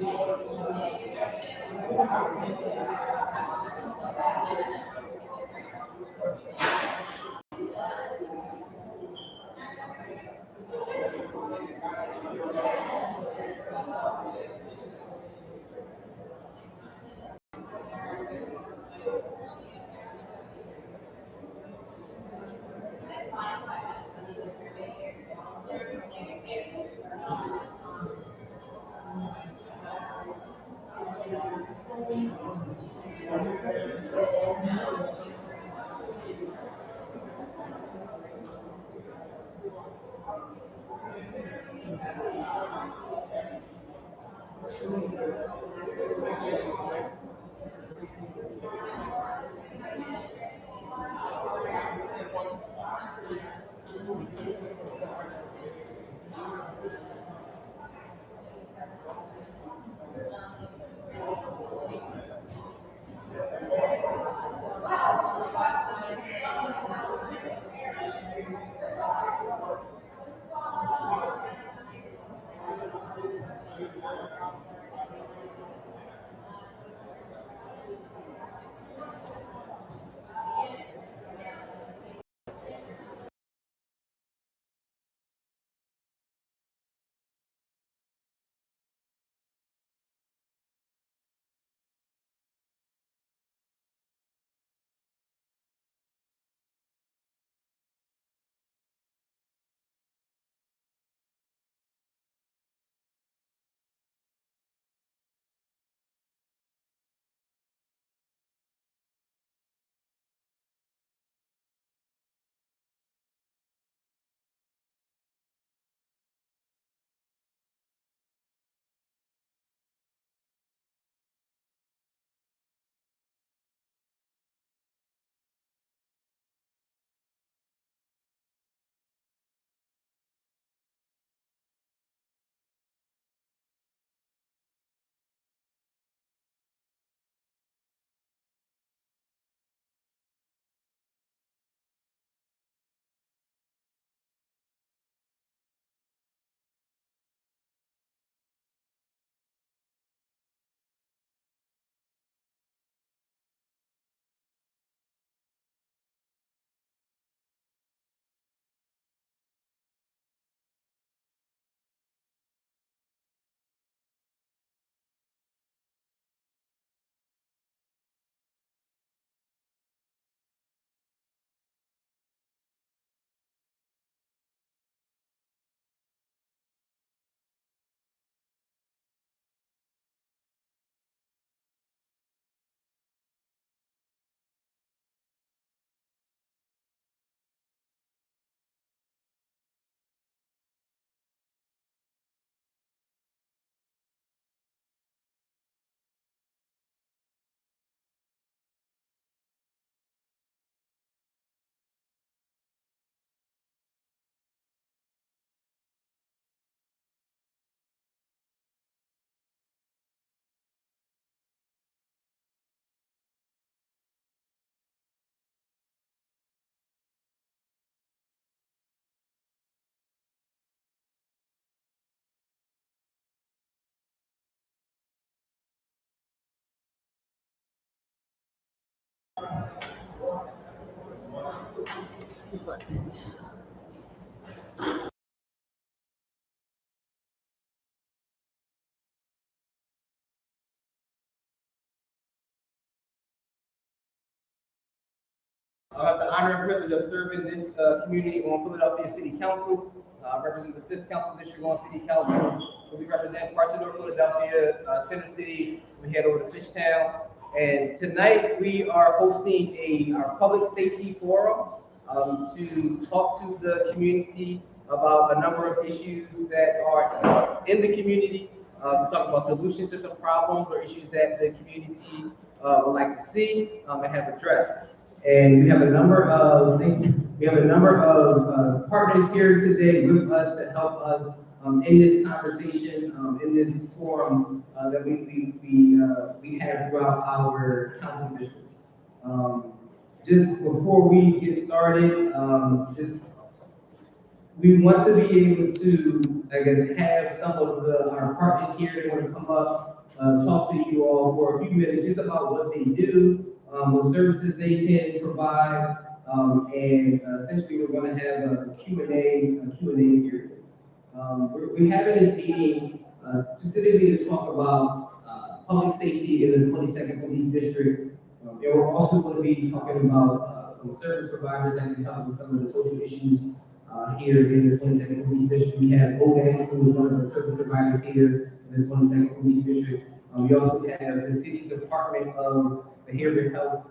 I have the honor and privilege of serving this community on Philadelphia City Council. Represent the 5th Council District on City Council. So we represent parts of North Philadelphia, Center City. We head over to Fishtown. And tonight we are hosting our public safety forum to talk to the community about a number of issues that are in the community, to talk about solutions to some problems or issues that the community would like to see and have addressed. And we have a number of partners here today with us that help us in this conversation, in this forum that we have throughout our council district. Just before we get started, just we want to be able to, I guess, have some of our partners here that want to come up, talk to you all for a few minutes just about what they do, what services they can provide, and essentially we're going to have a Q&A period. We're having this meeting specifically to talk about public safety in the 22nd Police District. And we're also going to be talking about some service providers that can help with some of the social issues here in the 22nd Police District. We have ODAC, who is one of the service providers here in the 22nd Police District. We also have the city's Department of Behavioral Health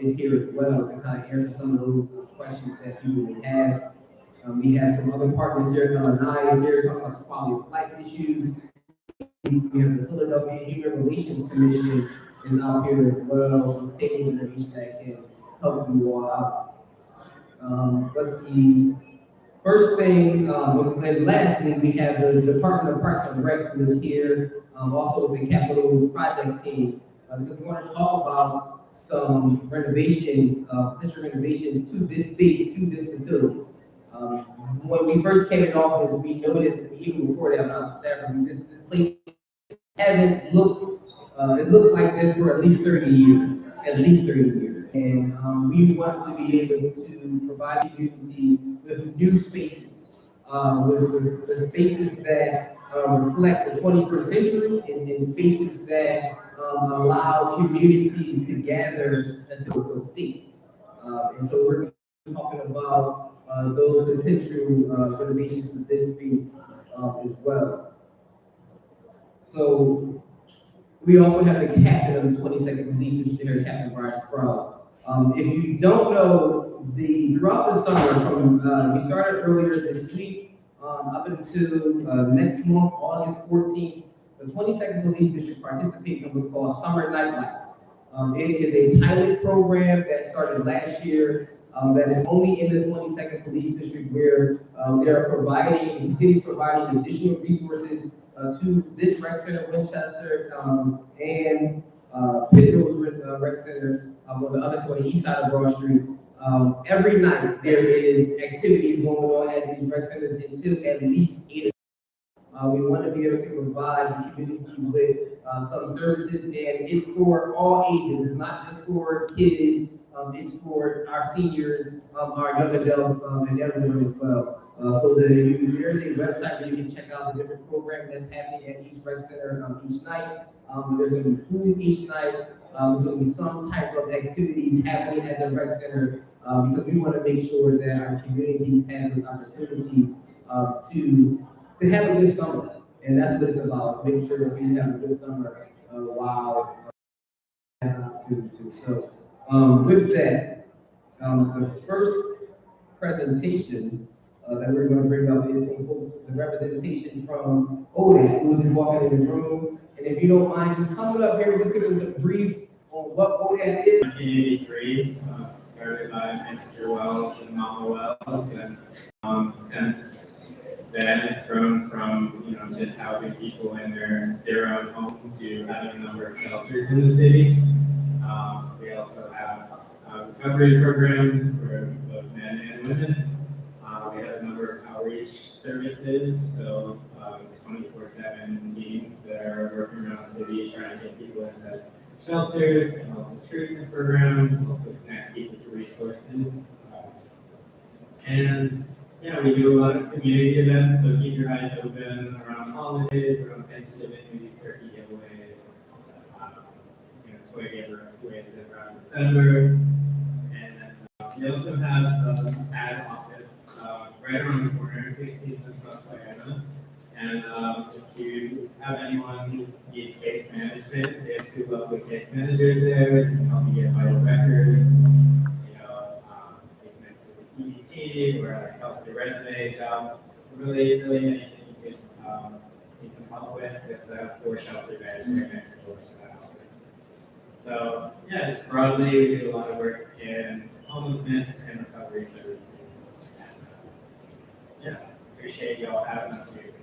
is here as well to kind of answer some of those questions that people may have. We have some other partners here, NIA is here talking about quality of life issues. We have the Philadelphia Human Relations Commission is out here as well, taking information that can help you all out. But the first thing, and lastly, we have the Department of Parks and Rec who is here, also the Capital Projects team, because we want to talk about some renovations, potential renovations to this space, to this facility. When we first came in office, we noticed, even before that, I'm not staff, this place hasn't looked, it looked like this for at least 30 years, And we want to be able to provide the community with new spaces, with the spaces that reflect the 21st century and spaces that allow communities to gather and to feel safe. And so we're talking about those potential renovations to this space as well. So we also have the captain of the 22nd Police District, Captain Brian Sproul. If you don't know, throughout the summer, from we started earlier this week up until next month, August 14th, the 22nd Police District participates in what's called Summer Night Lights. It is a pilot program that started last year that is only in the 22nd Police District, where the city's providing additional resources to this rec center, Winchester, and Pitt Rose Rec Center on the other side, on the east side of Broad Street. Every night there is activities going on at these rec centers until at least 8 o'clock. We want to be able to provide the communities with some services, and it's for all ages. It's not just for kids. It's for our seniors, our young adults, and everyone as well. So there's a website where you can check out the different programs that's happening at each rec center each night. There's going to be food each night. There's going to be some type of activities happening at the rec center because we want to make sure that our communities have those opportunities to have a good summer. And that's what it's about, is making sure that we have a good summer while have an opportunity to. So with that, the first presentation that we're going to bring up is the representation from ODAC, who is walking in the room. And if you don't mind, just coming up here, just give us a brief on what ODAC is. 1983, started by Mr. Wells and Mama Wells, and since then it's grown from just housing people in their own homes to having a number of shelters in the city. We also have a recovery program for both men and women. We have a number of outreach services, so 24/7 teams that are working around the city trying to get people into shelters, and also treatment programs, also connect people to resources. And yeah, we do a lot of community events, so keep your eyes open around holidays, around Thanksgiving, maybe turkey giveaways, toy giveaways around December. And we also have an ad office right around the corner, 16th and South Diana. And if you have anyone who needs case management, they have two lovely case managers there that can help you get vital records. EDT or help with your resume job, really anything you could need some help with. There's 4 shelter beds right next door to that office. So yeah, just broadly we do a lot of work in homelessness and recovery services. And, appreciate y'all having us here today.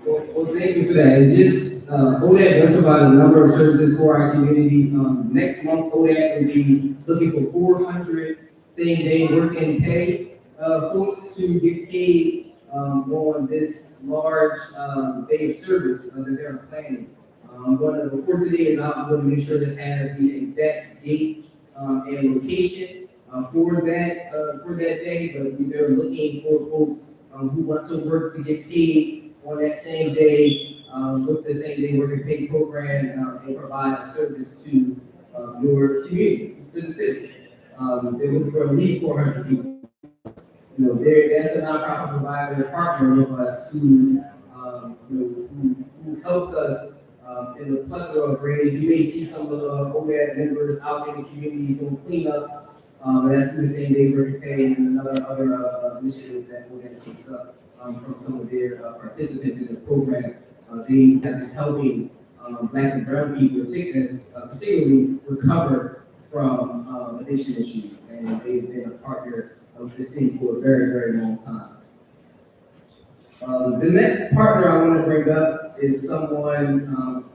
Well, thank you for that. And just ODAC does provide a number of services for our community. Next month, ODAC will be looking for 400 same day working pay, folks to get paid, on this large, day of service that they're planning. Before today is out, I'm going to make sure to have the exact date, and location, for that day, but they're looking for folks, who want to work to get paid on that same day, with the same day working pay program, and provide a service to, your community, to the city. They're looking for at least 400 people. That's a nonprofit provider partner of us who, who helps us, in the plethora of ways. You may see some of the OMAD members out in the communities doing cleanups, but that's through the same day working pay and other initiatives that OMAD takes up, from some of their, participants in the program. They have been helping, Black and brown people, particularly recover from, addiction issues, and they've been a partner of the city for a very, very long time. The next partner I want to bring up is someone,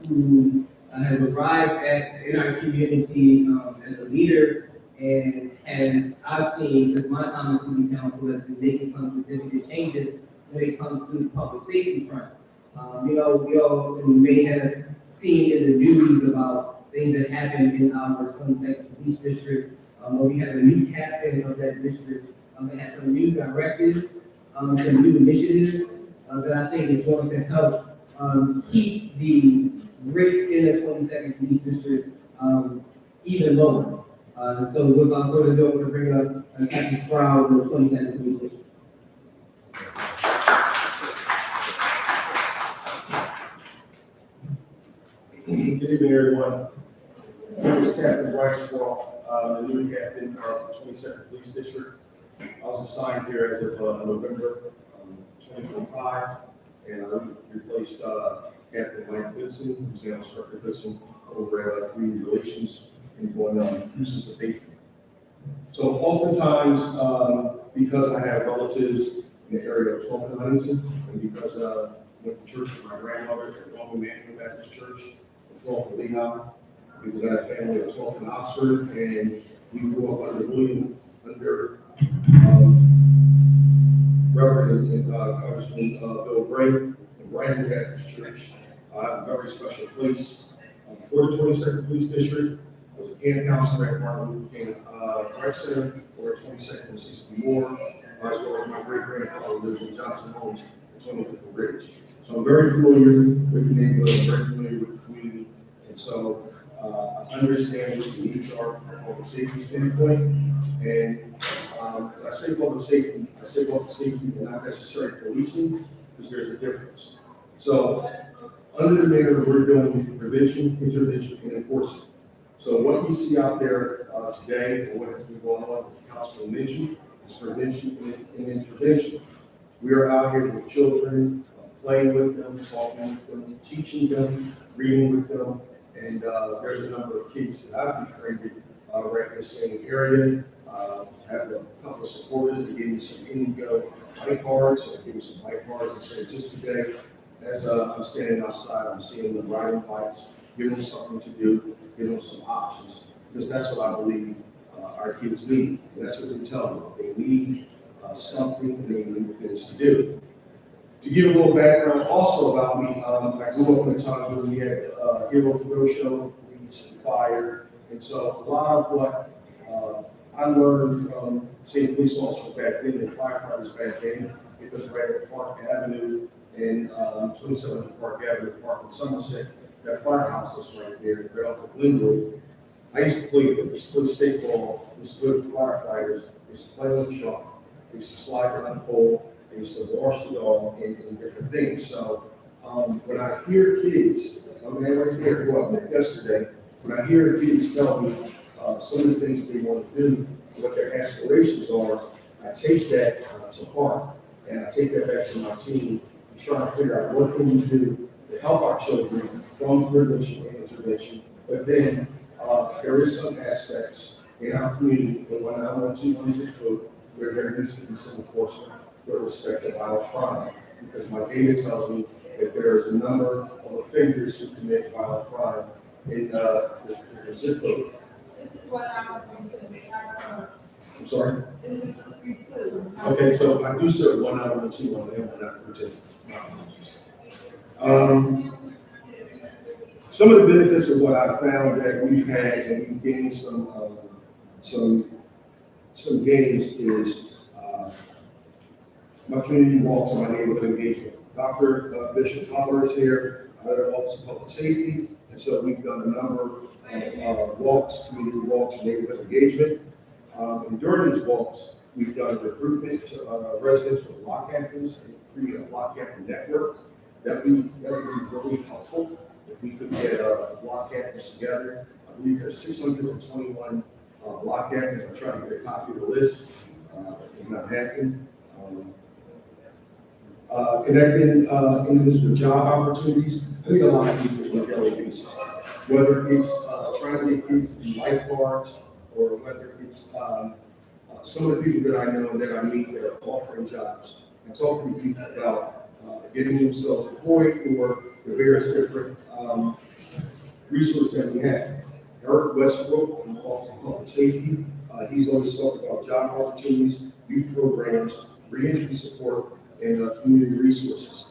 who has arrived in our community, as a leader, and I've seen since my time as city council, has been making some significant changes when it comes to the public safety front. We all may have seen in the news about things that happened in our 22nd Police District. We have a new captain of that district, that has some new directives, some new initiatives, that I think is going to help, keep the rates in the 22nd Police District, even lower. So without further ado, I'm going to bring up Captain Sproul of the 22nd Police District. Good evening, everyone. My name is Captain Brian Sproul, the new captain of the 22nd Police District. I was assigned here as of November 2025, and I replaced Captain Mike Goodson, who's now Instructor Goodson, over at Community Relations, and going uses of faith. So oftentimes, because I have relatives in the area of 12th and Huntington, and because I went to church with my grandmother at Roman Emmanuel Baptist Church, 12th and Leon, because I have family at 12th and Oxford, and we grew up under Reverend and Congressman Bill Bray and Brandon Baptist Church. I have a very special place for the 22nd Police District. I was a camp counselor at Martin Luther King Rec Center, or 22nd and Cecil Moore, as well as my great-grandfather lived in Johnson Homes at 25th Ridge. So I'm very familiar with the neighborhood, I'm very familiar with the community, and so I understand what the needs are from a public safety standpoint. And when I say public safety and not necessarily policing, because there's a difference. So under the banner, we're doing prevention, intervention, and enforcement. So what you see out there today and what has been going on with Councilman mentioned is prevention and intervention. We are out here with children, playing with them, talking with them, teaching them, reading with them, and there's a number of kids that I've befriended right in the same area. I have a couple of supporters that gave me some Indigo bike cards, so I gave me some bike cards and said just today, as I'm standing outside, I'm seeing them riding bikes, giving them something to do, giving them some options, because that's what I believe our kids need, and that's what they tell them. They need something, and they need things to do. To give a little background also about me, I grew up in the times when we had a hero photo show, police and fire, and so a lot of what I learned from seeing police officers back then and firefighters back then, because we're at Park Avenue and 27th Park Avenue, Park in Somerset, that firehouse was right there, right off of Glenwood. I used to play with state ball, used to go with firefighters, used to play on the chalk, used to slide down the pole, I used to wash the dog and different things. So when I hear kids, I mean, right here, who I met yesterday, when I hear kids tell me some of the things that they want to do, what their aspirations are, I take that to heart, and I take that back to my team to try to figure out what can we do to help our children from prevention and intervention. But then there is some aspects in our community, and when I'm on 216 code, where there needs to be some enforcement with respect to violent crime, because my data tells me that there is a number of offenders who commit violent crime in the zip code. This is what I would bring to the I'm sorry? This is 3-2. Okay, so I do serve 1 hour and 2 on them, but not 3-2. My apologies. Some of the benefits of what I found that we've had and we've gained some gains is my community walks and my neighborhood engagement. Dr. Bishop Palmer is here out of the Office of Public Safety, and so we've done a number of walks, community walks, and neighborhood engagement. And during these walks, we've done recruitment to residents for block captains and create a block captain network. That would be really helpful if we could get block captains together. I believe there's 621 block captains. I'm trying to get a copy of the list. It's not happening. Connecting individuals with job opportunities. I meet a lot of people on a daily basis. Whether it's trying to get kids to be lifeguards, or whether it's some of the people that I know and that I meet that are offering jobs and talking to youth about getting themselves employed or the various different resources that we have. Eric Westbrook from the Office of Public Safety, he's always talked about job opportunities, youth programs, reentry support, and community resources.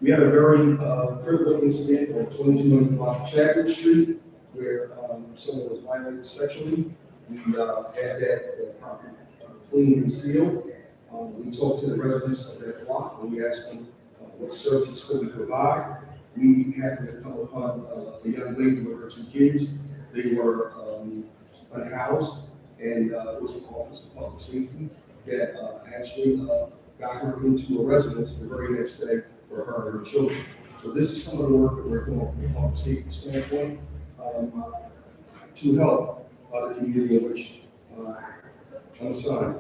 We had a very critical incident on 2200 block Chadwick Street where someone was violated sexually. We had that property cleaned and sealed. We talked to the residents of that block and we asked them what services could we provide. We happened to come upon a young lady with her 2 kids. They were unhoused, and it was an Office of Public Safety that actually got her into a residence the very next day for her and her children. So this is some of the work that we're doing from a public safety standpoint to help the community in which I'm assigned.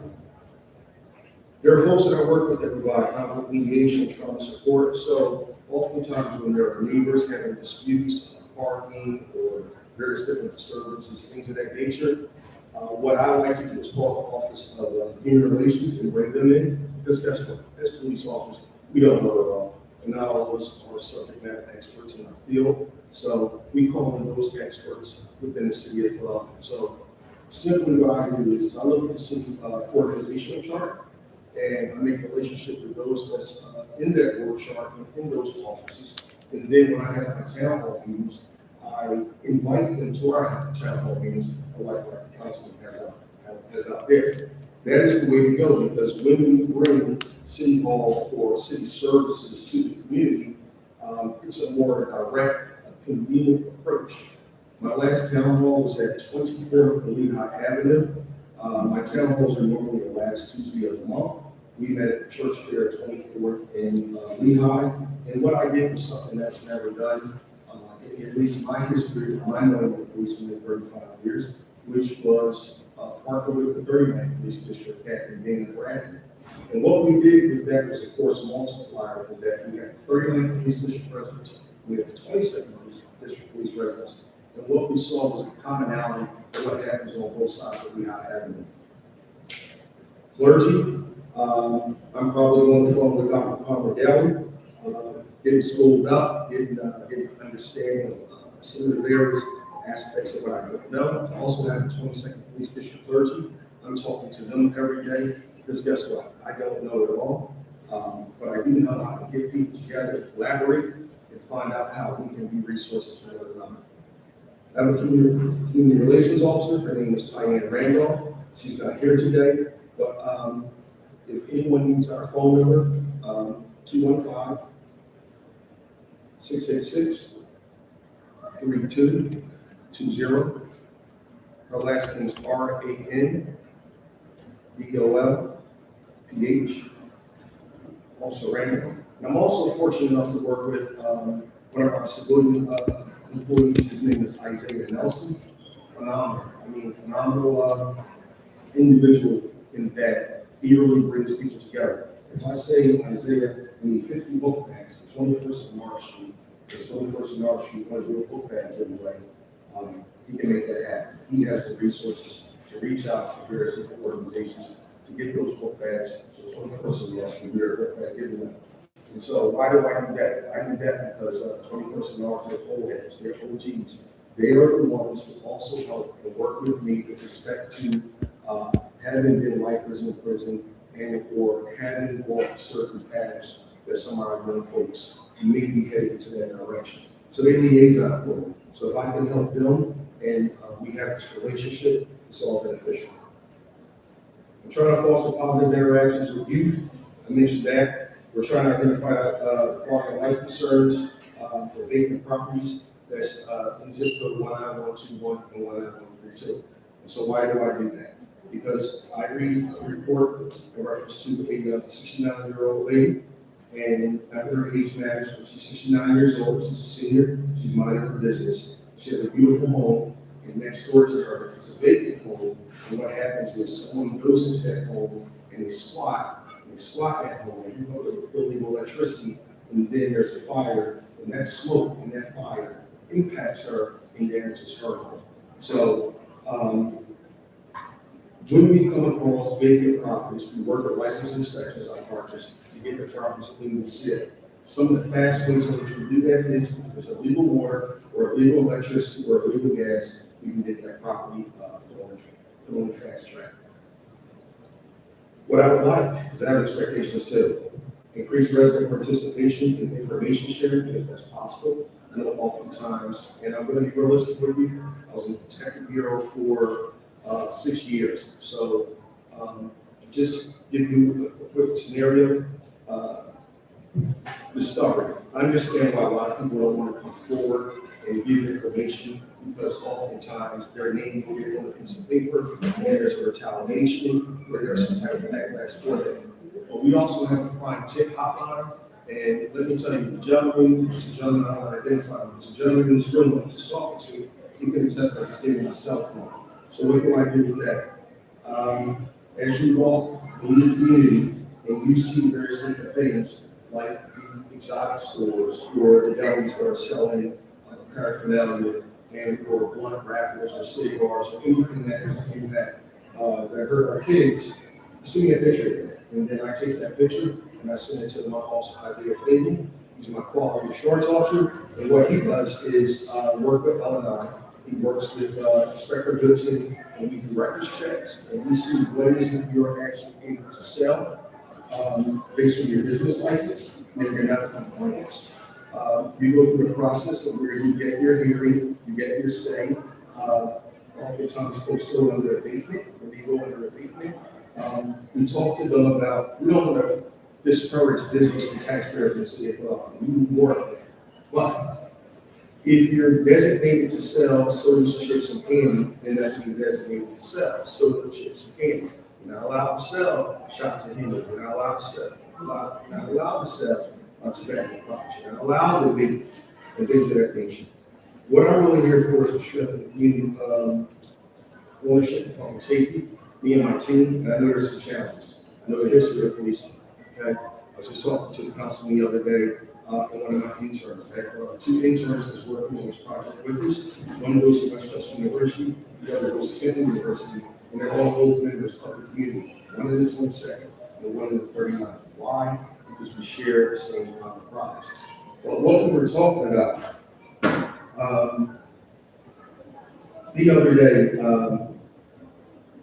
There are folks that I work with that provide conflict mediation, trauma support. So oftentimes when there are neighbors having disputes, parking, or various different disturbances, things of that nature, what I like to do is call the Office of Human Relations and bring them in, because guess what? As police officers, we don't know it all. And not all of us are subject matter experts in our field. So we call in those experts within the city of Philadelphia. So simply what I do is I look at the city organizational chart, and I make a relationship with those that's in that org chart and in those offices. And then when I have my town hall meetings, I invite them to our town hall meetings, like our councilman has out there. That is the way to go, because when we bring city hall or city services to the community, it's a more direct, convenient approach. My last town hall was at 24th and Lehigh Avenue. My town halls are normally the last Tuesday of the month. We met at the church there at 24th and Lehigh. And what I did was something that's never done, in at least my history, from my knowing of policing in 35 years, which was partner with the 39th Police District Captain Dana Bradley. And what we did with that was a force multiplier with that. We had 39th Police District residents, we had the 22nd Police District Police residents. And what we saw was the commonality of what happens on both sides of Lehigh Avenue. Clergy, I'm probably on the phone with Dr. Palmer Daly, getting schooled up, getting an understanding of some of the various aspects of what I don't know. I also have the 22nd Police District clergy. I'm talking to them every day, because guess what? I don't know it all, but I do know how to get people together, collaborate, and find out how we can be resources for one another. I have a community relations officer. Her name is Tyann Randolph. She's not here today, but if anyone needs our phone number, 215-686-3220. Her last name is Randolph, also Randolph. And I'm also fortunate enough to work with one of our civilian employees. His name is Isaiah Nelson. Phenomenal individual in that he really brings people together. If I say, Isaiah, we need 50 book bags for 21st of March Street, because 21st of March Street, want to do a book bag giveaway, he can make that happen. He has the resources to reach out to various different organizations to get those book bags, so 21st of March can be a book bag giveaway. And so why do I do that? I do that because 21st of March, they're old heads, they're OGs. They are the ones who also help and work with me with respect to haven't been lifers in prison and or haven't walked certain paths that some of our young folks may be headed into that direction. So they liaison for me. So if I can help them and we have this relationship, it's all beneficial. I'm trying to foster positive interactions with youth. I mentioned that. We're trying to identify quality of life concerns for vacant properties that's in zip code 19121 and 19132. And so why do I do that? Because I read a report in reference to a 69-year-old lady, and not that her age matters, but she's 69 years old, she's a senior, she's minding her business. She has a beautiful home, and next door to her, it's a vacant home. And what happens is someone goes into that home and they squat that home, and you know the building electricity, and then there's a fire, and that smoke and that fire impacts her and damages her home. So when we come across vacant properties, we work with licensed inspectors, our partners, to get the properties clean and sit. Some of the fast ways in which we do that is if there's illegal water or illegal electricity or illegal gas, we can get that property on the fast track. What I would like, because I have expectations too, increase resident participation in information sharing if that's possible. I know oftentimes, and I'm going to be realistic with you, I was in the Detective Bureau for 6 years. So just give you a quick scenario. Discovery. I understand why a lot of people don't want to come forward and give information because oftentimes their name will get on a piece of paper and there's a retaliation or there's some type of backlash for them. But we also have a crime tip hotline, and let me tell you, the gentleman, it's a gentleman I want to identify, it's a gentleman in this room I'm just talking to, he can attest that I just gave him my cell phone. So what do I do with that? As you walk in the community and you see various different things, like the exotic stores or the delis that are selling paraphernalia and or blunt wrappers or cigars or anything that has an impact that hurt our kids, send me a picture of that. And then I take that picture and I send it to my officer, Isaiah Fagan. He's my quality assurance officer. And what he does is work with L&I. He works with Inspector Goodson, and we do records checks, and we see what is it you're actually able to sell based on your business license, and if you're not compliant. You go through the process of where you get your hearing, you get your say. Oftentimes folks go under abatement. When they go under abatement, we talk to them about, we don't want to discourage business and taxpayers in the city of Philadelphia. We need more of that. But if you're designated to sell sodas, chips, and candy, then that's what you're designated to sell, soda, chips, and candy. You're not allowed to sell shots and handles. You're not allowed to sell. Not allowed to sell tobacco products. You're not allowed to vape and things of that nature. What I'm really here for is to strengthen community ownership and public safety. Me and my team, and I know there's some challenges. I know the history of policing. Okay, I was just talking to the councilman the other day. And one of my interns. I have 2 interns that's working on this project with us. One goes to Winchester University, the other goes to Temple University, and they're all both members of the community. One in the 22nd and one in the 39th. Why? Because we share the same problems. But what we were talking about the other day,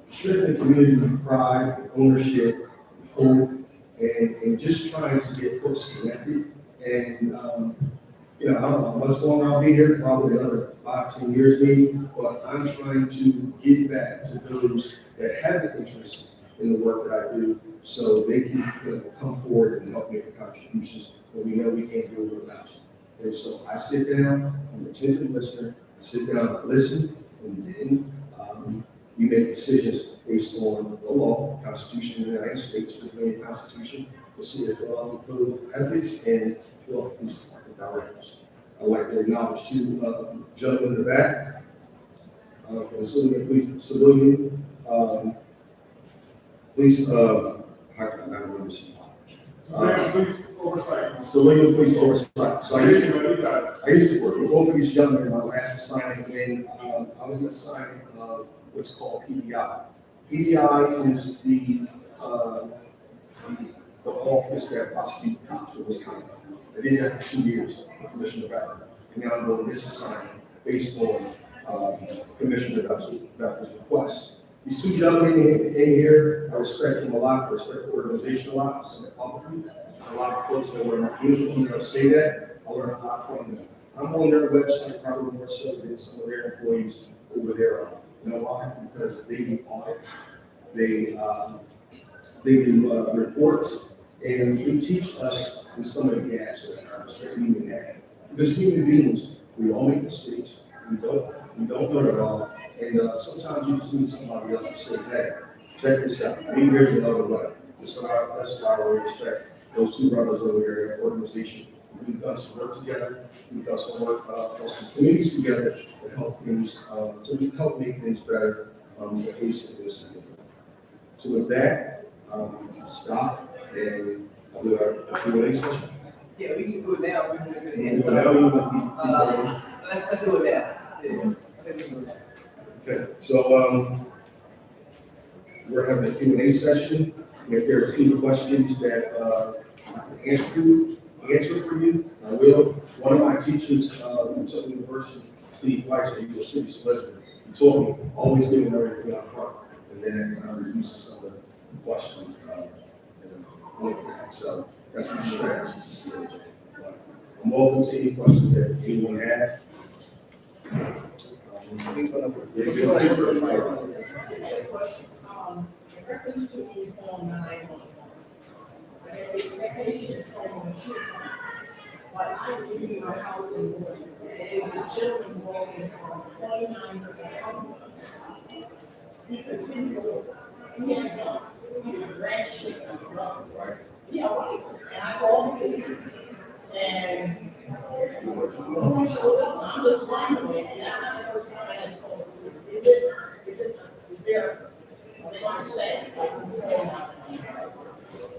strengthening community pride, ownership, hope, and just trying to get folks connected. And, I don't know how much longer I'll be here, probably another 5-10 years maybe, but I'm trying to give back to those that have an interest in the work that I do so they can come forward and help make contributions, but we know we can't do it without you. And so I sit down, I'm an attentive listener, I sit down and listen, and then we make decisions based on the law, Constitution of the United States, Pennsylvania Constitution, the City of Philadelphia Code of Ethics, and Philadelphia Police Department directives. I'd like to acknowledge 2 gentlemen in the back from the civilian police, how can I not remember this? Police oversight. Civilian police oversight. So I used to work with both of these gentlemen in my last assignment, and I was an assignment of what's called PDI. PDI is the office that prosecutes cops for misconduct. I did that for 2 years for Commissioner Bethel, and now I'm doing this assignment based on Commissioner Bethel's request. These two gentlemen in here, I respect them a lot, I respect the organization a lot, I say that publicly. A lot of folks that wear my uniform, they don't say that, I learn a lot from them. I'm on their website probably more so than some of their employees over there are. You know why? Because they do audits, they do reports, and they teach us in some of the gaps that we may have. Because human beings, we all make mistakes, we don't know it all, and sometimes you just need somebody else to say, hey, check this out, maybe there's another way. And so that's why I really respect those two brothers over there in that organization. We've done some work together, we've done some work for some communities together to help things, to help make things better for police in this city. So with that, stop and do our Q&A session. Yeah, we can do it now, we can get to the end. So now we want to keep going. Let's do it now. Yeah, let's do it now. Okay, so we're having a Q&A session. If there's any questions that I can answer for you, I will. One of my teachers from Tubman University, Steve White, so he's a city solicitor, he told me always give them everything up front, and then that kind of reduces some of the questions like that. So that's my strategy to see it. I'm open to any questions that anyone has. In reference to Form 911, the expectation is someone should come. But I live in my house in Wood, and there was a gentleman walking from 29 to the home. He continued to walk. He had a gun. He was brandishing a gun. Right. Yeah, right. And I called the police. And no showed up. So I'm just wondering, and that's not the first time I had to call the police. Is there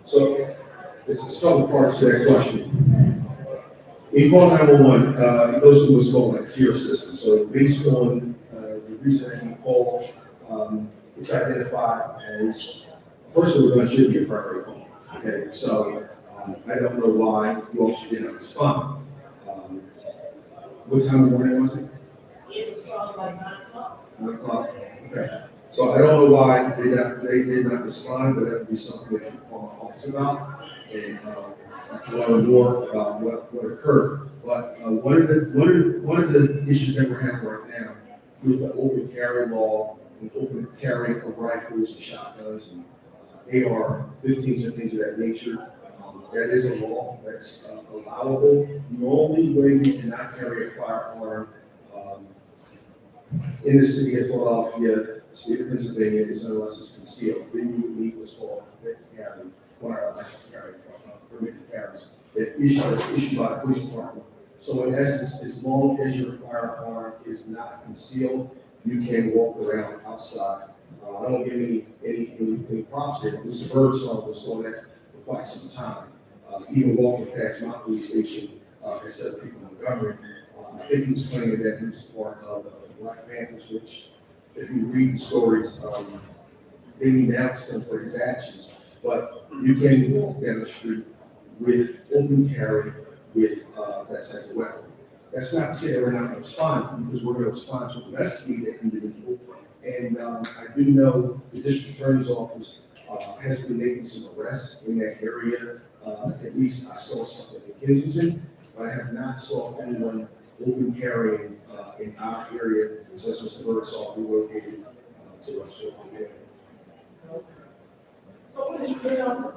So, there's a couple parts to that question. In call 911, it goes through what's called a tier system. So based on the reason that you call, it's identified as a person who should be a primary call. Okay, so I don't know why you also didn't respond. What time of the morning was it? It was probably like 9 o'clock. 9 o'clock. Okay. So I don't know why they did not respond, but that would be something that you call my office about, and I can learn more about what occurred. But one of the issues that we're having right now with the open carry law, and open carry of rifles and shotguns and AR-15s and things of that nature, that is a law that's allowable. The only way we cannot carry a firearm in the city of Philadelphia, state of Pennsylvania, is unless it's concealed. Then you would need what's called permitted carry, require a license to carry permitted carries that's issued by the police department. So in essence, as long as your firearm is not concealed, you can walk around outside. I don't give any props here. Mr. Birdsong was doing that for quite some time. Even walking past my police station, instead of people in Montgomery, I think he was claiming that he was part of the Black Panthers, which, if you read the stories, they denounced him for his actions. But you can walk down the street with open carry with that type of weapon. That's not to say that we're not going to respond, because we're going to respond to investigate that individual. And I do know the district attorney's office has been making some arrests in that area. At least I saw something in Kensington, but I have not saw anyone open carrying in our area, since Mr. Birdsong relocated to us. So what is your number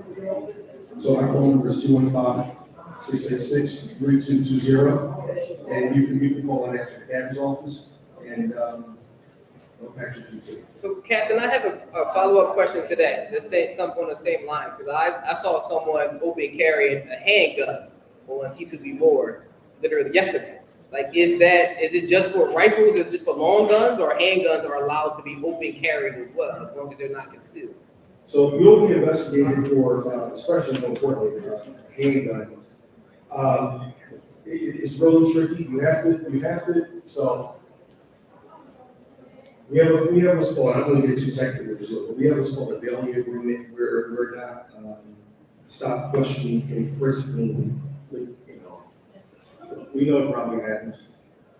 for your office? So our phone number is 215-686-3220, and you can call and ask for Captain's office, and they'll patch you through. So, Captain, I have a follow-up question to that. Let's say something on the same lines, because I saw someone open carrying a handgun on C2B board literally yesterday. Like, is it just for rifles? Is it just for long guns, or handguns are allowed to be open carried as well, as long as they're not concealed? So you'll be investigated for, especially more importantly, handgun. It's really tricky. You have to. So we have what's called, I'm going to get too technical with this, but we have what's called a bailey agreement, where we're not stop questioning and frisking. We know it probably happens,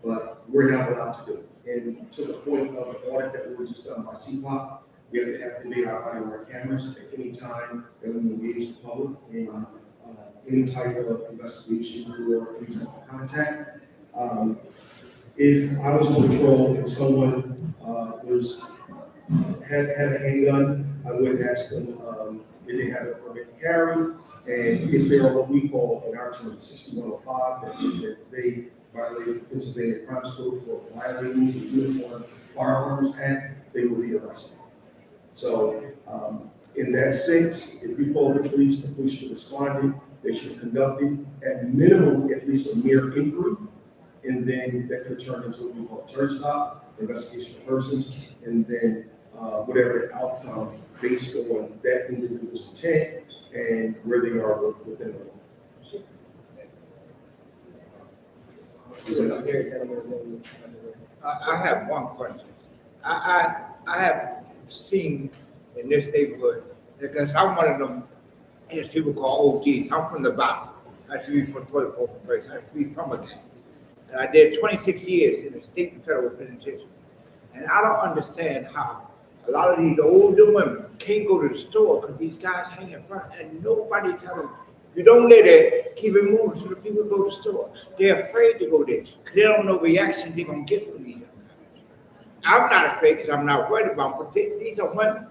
but we're not allowed to do it. And to the point of an audit that were just done by CPOP, we have to activate our body-worn cameras at any time that we engage the public in any type of investigation or any type of contact. If I was on patrol and someone had a handgun, I would ask them if they have a permit to carry, and if they're on what we call in our terms 6105, that means that they violated the Pennsylvania Crime Code for violating the Uniform Firearms Act, they will be arrested. So in that sense, if we call the police should respond. They should have conducted at minimum at least a mere inquiry, and then that could turn into what we call a turn stop, investigation of persons, and then whatever the outcome based on that individual's intent and where they are within the law. I have one question. I have seen in this neighborhood, because I'm one of them, as people call OGs. I'm from the bottom. I used to be from 24th place. I used to be from a gang. And I did 26 years in the state and federal penitentiary. And I don't understand how a lot of these older women can't go to the store because these guys hang in front and nobody tell them, if you don't live there, keep it moving so the people go to the store. They're afraid to go there because they don't know the reaction they're going to get from these young guys. I'm not afraid because I'm not worried about them, but these are women.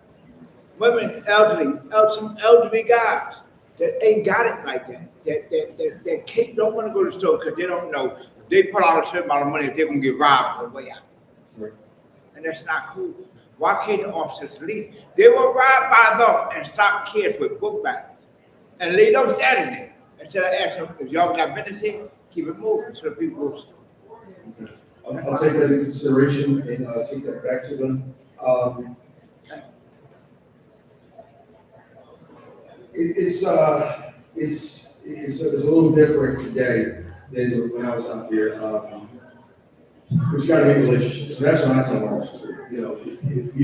Women, some elderly guys that ain't got it like that. That can't, don't want to go to the store because they don't know if they put out a certain amount of money, they're going to get robbed on the way out. Right. And that's not cool. Why can't the officers at least, they will ride by them and stop kids with book bags and leave them standing there. Instead of asking them, if y'all got business here, keep it moving so the people go to the store. Okay. I'll take that into consideration and take that back to them. It's a little different today than when I was out there. But you got to make relationships. So that's what I tell my officers. You know, if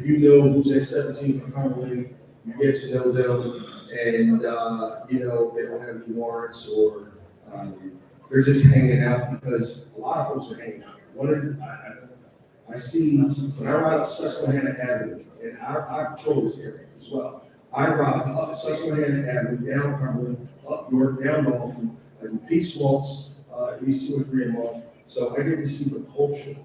you know who's at 17 from Cumberland, you get to know them, and you know they don't have any warrants or they're just hanging out because a lot of folks are hanging out. I see when I ride up Susquehanna Avenue, and I patrol this area as well. I ride up Susquehanna Avenue, down Cumberland, up York, down Dolphin. I do peace walks, at least 2 or 3 a month. So I get to see the culture.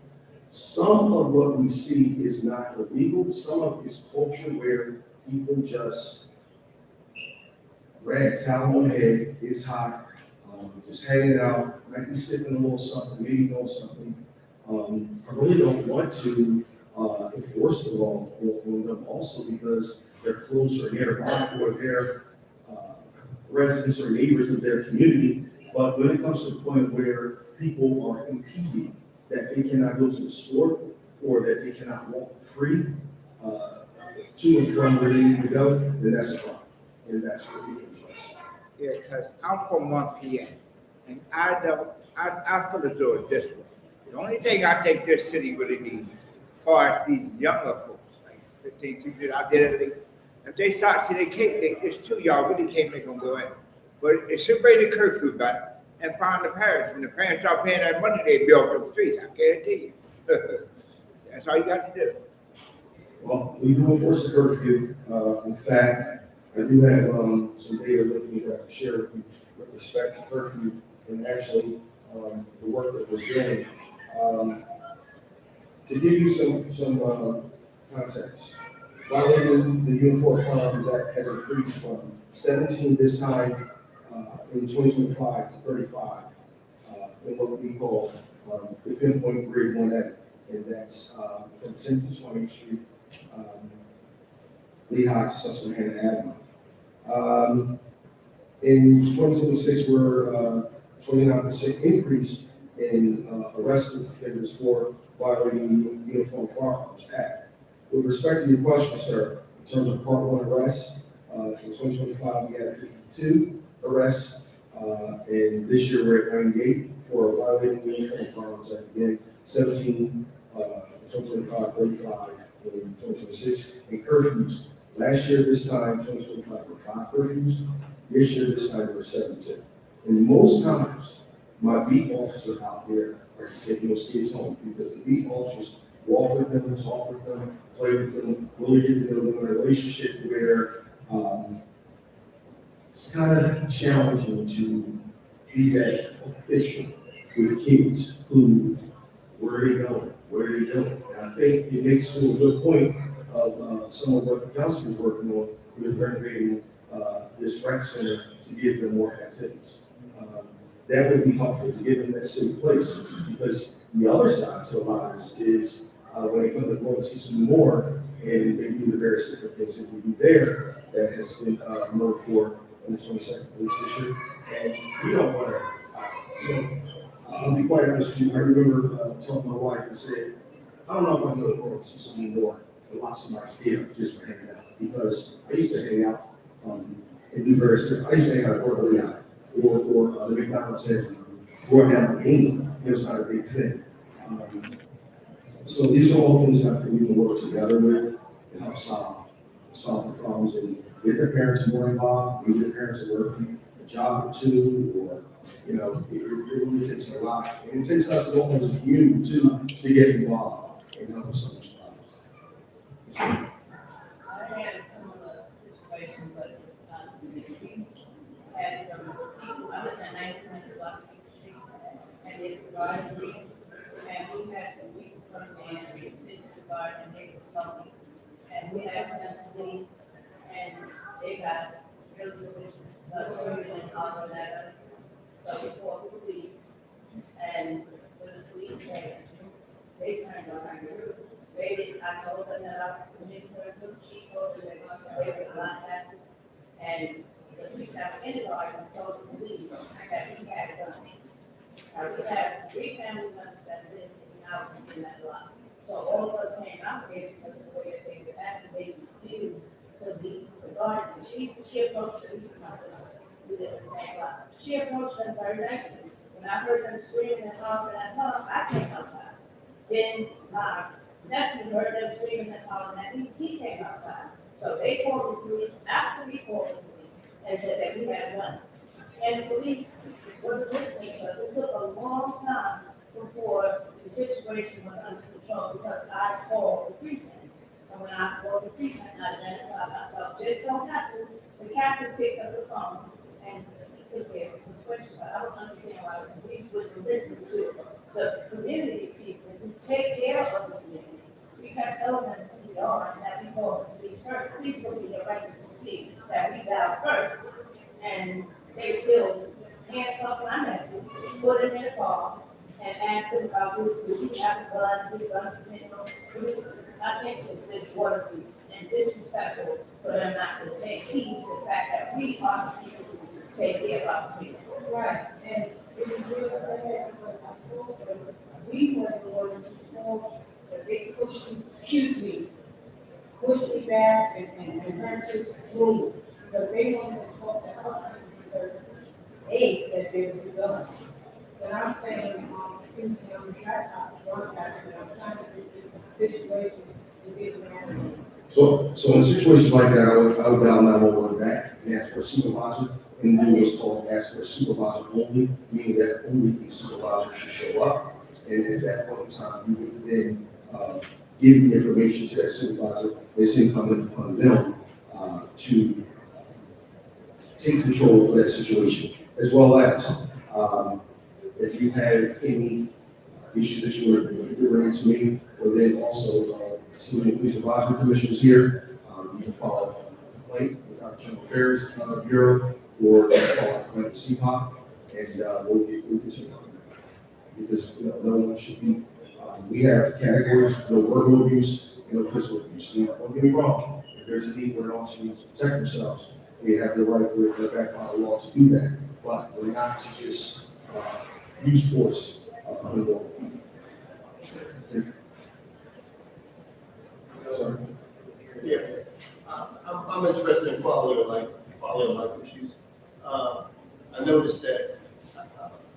Some of what we see is not illegal. Some of it is culture where people just rag towel on head, it's hot, just hanging out, might be sipping a little something, maybe doing something. I really don't want to enforce the law on them also because they're closer nearby or they're residents or neighbors of their community. But when it comes to the point where people are impeding that they cannot go to the store or that they cannot walk free to and from where they need to go, then that's a problem. And that's what we can address. Yeah, because I'm from 1 p.m. and I feel as though it's this way. The only thing I think this city really needs, as far as these younger folks, like 15, 16, out there, if they start, see, it's too, y'all really can't make them go in. But it should bring the curfew back and find the parents. When the parents start paying that money, they build up the streets, I guarantee you. That's all you got to do. Well, we do enforce the curfew. In fact, I do have some data with me that I can share with you with respect to curfew and actually the work that we're doing. To give you some context, violating the Uniform Firearms Act has increased from 17 this time in 2025 to 35 in what we call the pinpoint grade 1A, and that's from 10th to 20th Street, Lehigh to Susquehanna Avenue. In 2026, we're 29% increase in arrested offenders for violating the Uniform Firearms Act. With respect to your question, sir, in terms of Part 1 arrests, in 2025 we had 52 arrests, and this year we're at 98 for violating the Uniform Firearms Act. Again, 17 in 2025, 35 in 2026, and curfews. Last year, this time, 2025, there were 5 curfews. This year, this time, there were 72. And most times, my beat officer out there are just taking those kids home, because the beat officers walk with them, talk with them, play with them, really get to know them in a relationship where, it's kind of challenging to be that official with kids who, where are they going? What are they doing? And I think it makes to a good point of some of what the council is working on with renovating this rec center to give them more activities. That would be helpful to give them that safe place, because the other side to a lot of this is when they come to go and see some more and they do the various different things that we do there that has been known for in the 22nd Police District. And we don't want to, I'll be quite honest with you, I remember telling my wife, I said, I don't know if I'm going to go and see something more and lock somebody's head up just for hanging out. Because I used to hang out and do various different, I used to hang out at Orley Eye or the McDonald's area, going down to England. It was not a big thing. So these are all things that I think we can work together with to help solve the problems and get their parents more involved, maybe their parents are working a job or two, or, you know, it really takes a lot. And it takes us all as a community too to get involved and help solve these problems. I had some of the situations, but it's not the same. Had some people, I lived in 1900 Block Street, and it's advisory, and we had some people come in and they sit in the garden and they were smoking, and we asked them to leave, and they got really delicious, screaming and hollering at us. So we called the police, and when the police came, they turned on us. They did, I told them that I was a committee person, she told them that they were not happy. And the police have any argument, told the police that he had done. We have 3 family members that live in the houses in that block. So all of us came out there because of the way that things happened, they refused to leave the garden. She approached her, this is my sister, we live in the same block. She approached them very nicely. When I heard them screaming and hollering at her, I came outside. Then my nephew heard them screaming and hollering at me, he came outside. So they called the police after we called the police and said that we had done it. And the police wasn't listening to us. It took a long time before the situation was under control because I called the precinct. And when I called the precinct, I identified myself. Just so happened, the captain picked up the phone and he took care of the situation. But I don't understand why the police wouldn't listen to the community people who take care of the community. We kept telling them who we are and that we call the police first. Please look at your records and see that we dialed first. And they still handcuffed my nephew, put him in the car, and asked him about would he have a gun, his gun, I think it's disworthy and disrespectful for them not to take heed to the fact that we are the people who take care of our people. Right, and it was really sad because I told them, we were the ones who told that they pushed me, pushed me back and her to move. Because they wanted to talk to her because they said there was a gun. But I'm saying, excuse me, I'm one guy, and I'm trying to get this situation to get around. So in situations like that, I would dial 911 back and ask for a supervisor, and do what's called ask for a supervisor only, meaning that only a supervisor should show up. And at that point in time, you would then give the information to that supervisor. It's incumbent upon them to take control of that situation, as well as if you have any issues that you want to bring to me, or then also some police advisory commissioners here, you can file a complaint with our General Affairs Bureau, or file a complaint with CPOC, and we'll get you on that. Because no one should be. We have categories: no verbal abuse, no physical abuse. Now, don't get me wrong. If there's a need where an officer needs to protect themselves, they have the right, they're backed by the law to do that. But we're not to just use force on the law. Sorry. Yeah, I'm interested in quality of life issues. I noticed that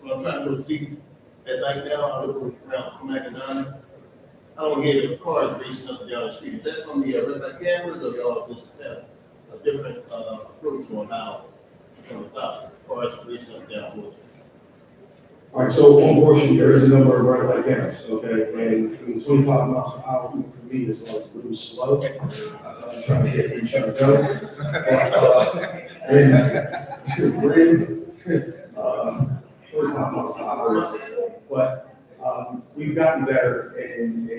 when I'm trying to go to sleep at night now, I look around Macadamia. I don't hear the cars racing up and down the street. Is that from the red light cameras, or y'all just have a different approach on how to stop cars racing up and down? All right, so on Broad there is a number of red light cameras, okay? And I mean, 25 miles per hour for me is like a little slow. I'm trying to get where you're trying to go. And, 25 miles per hour is, but we've gotten better and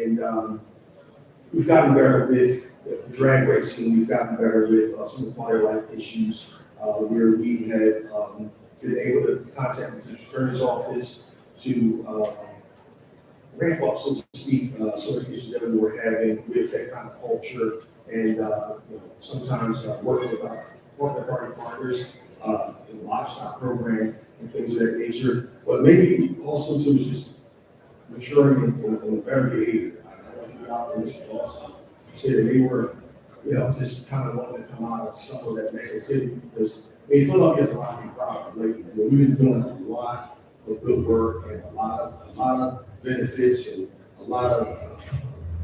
we've gotten better with the drag racing. We've gotten better with some of the quality of life issues where we have been able to contact the attorney's office to ramp up, so to speak, some of the issues that we were having with that kind of culture, and sometimes working with our corporate party partners in the livestock program and things of that nature. But maybe also too is just maturing in better behavior. I like to be optimistic also. Say that they were, just kind of wanting to come out of some of that negativity because Philadelphia has a lot to be proud of lately. I mean, we've been doing a lot of good work and a lot of benefits, and a lot of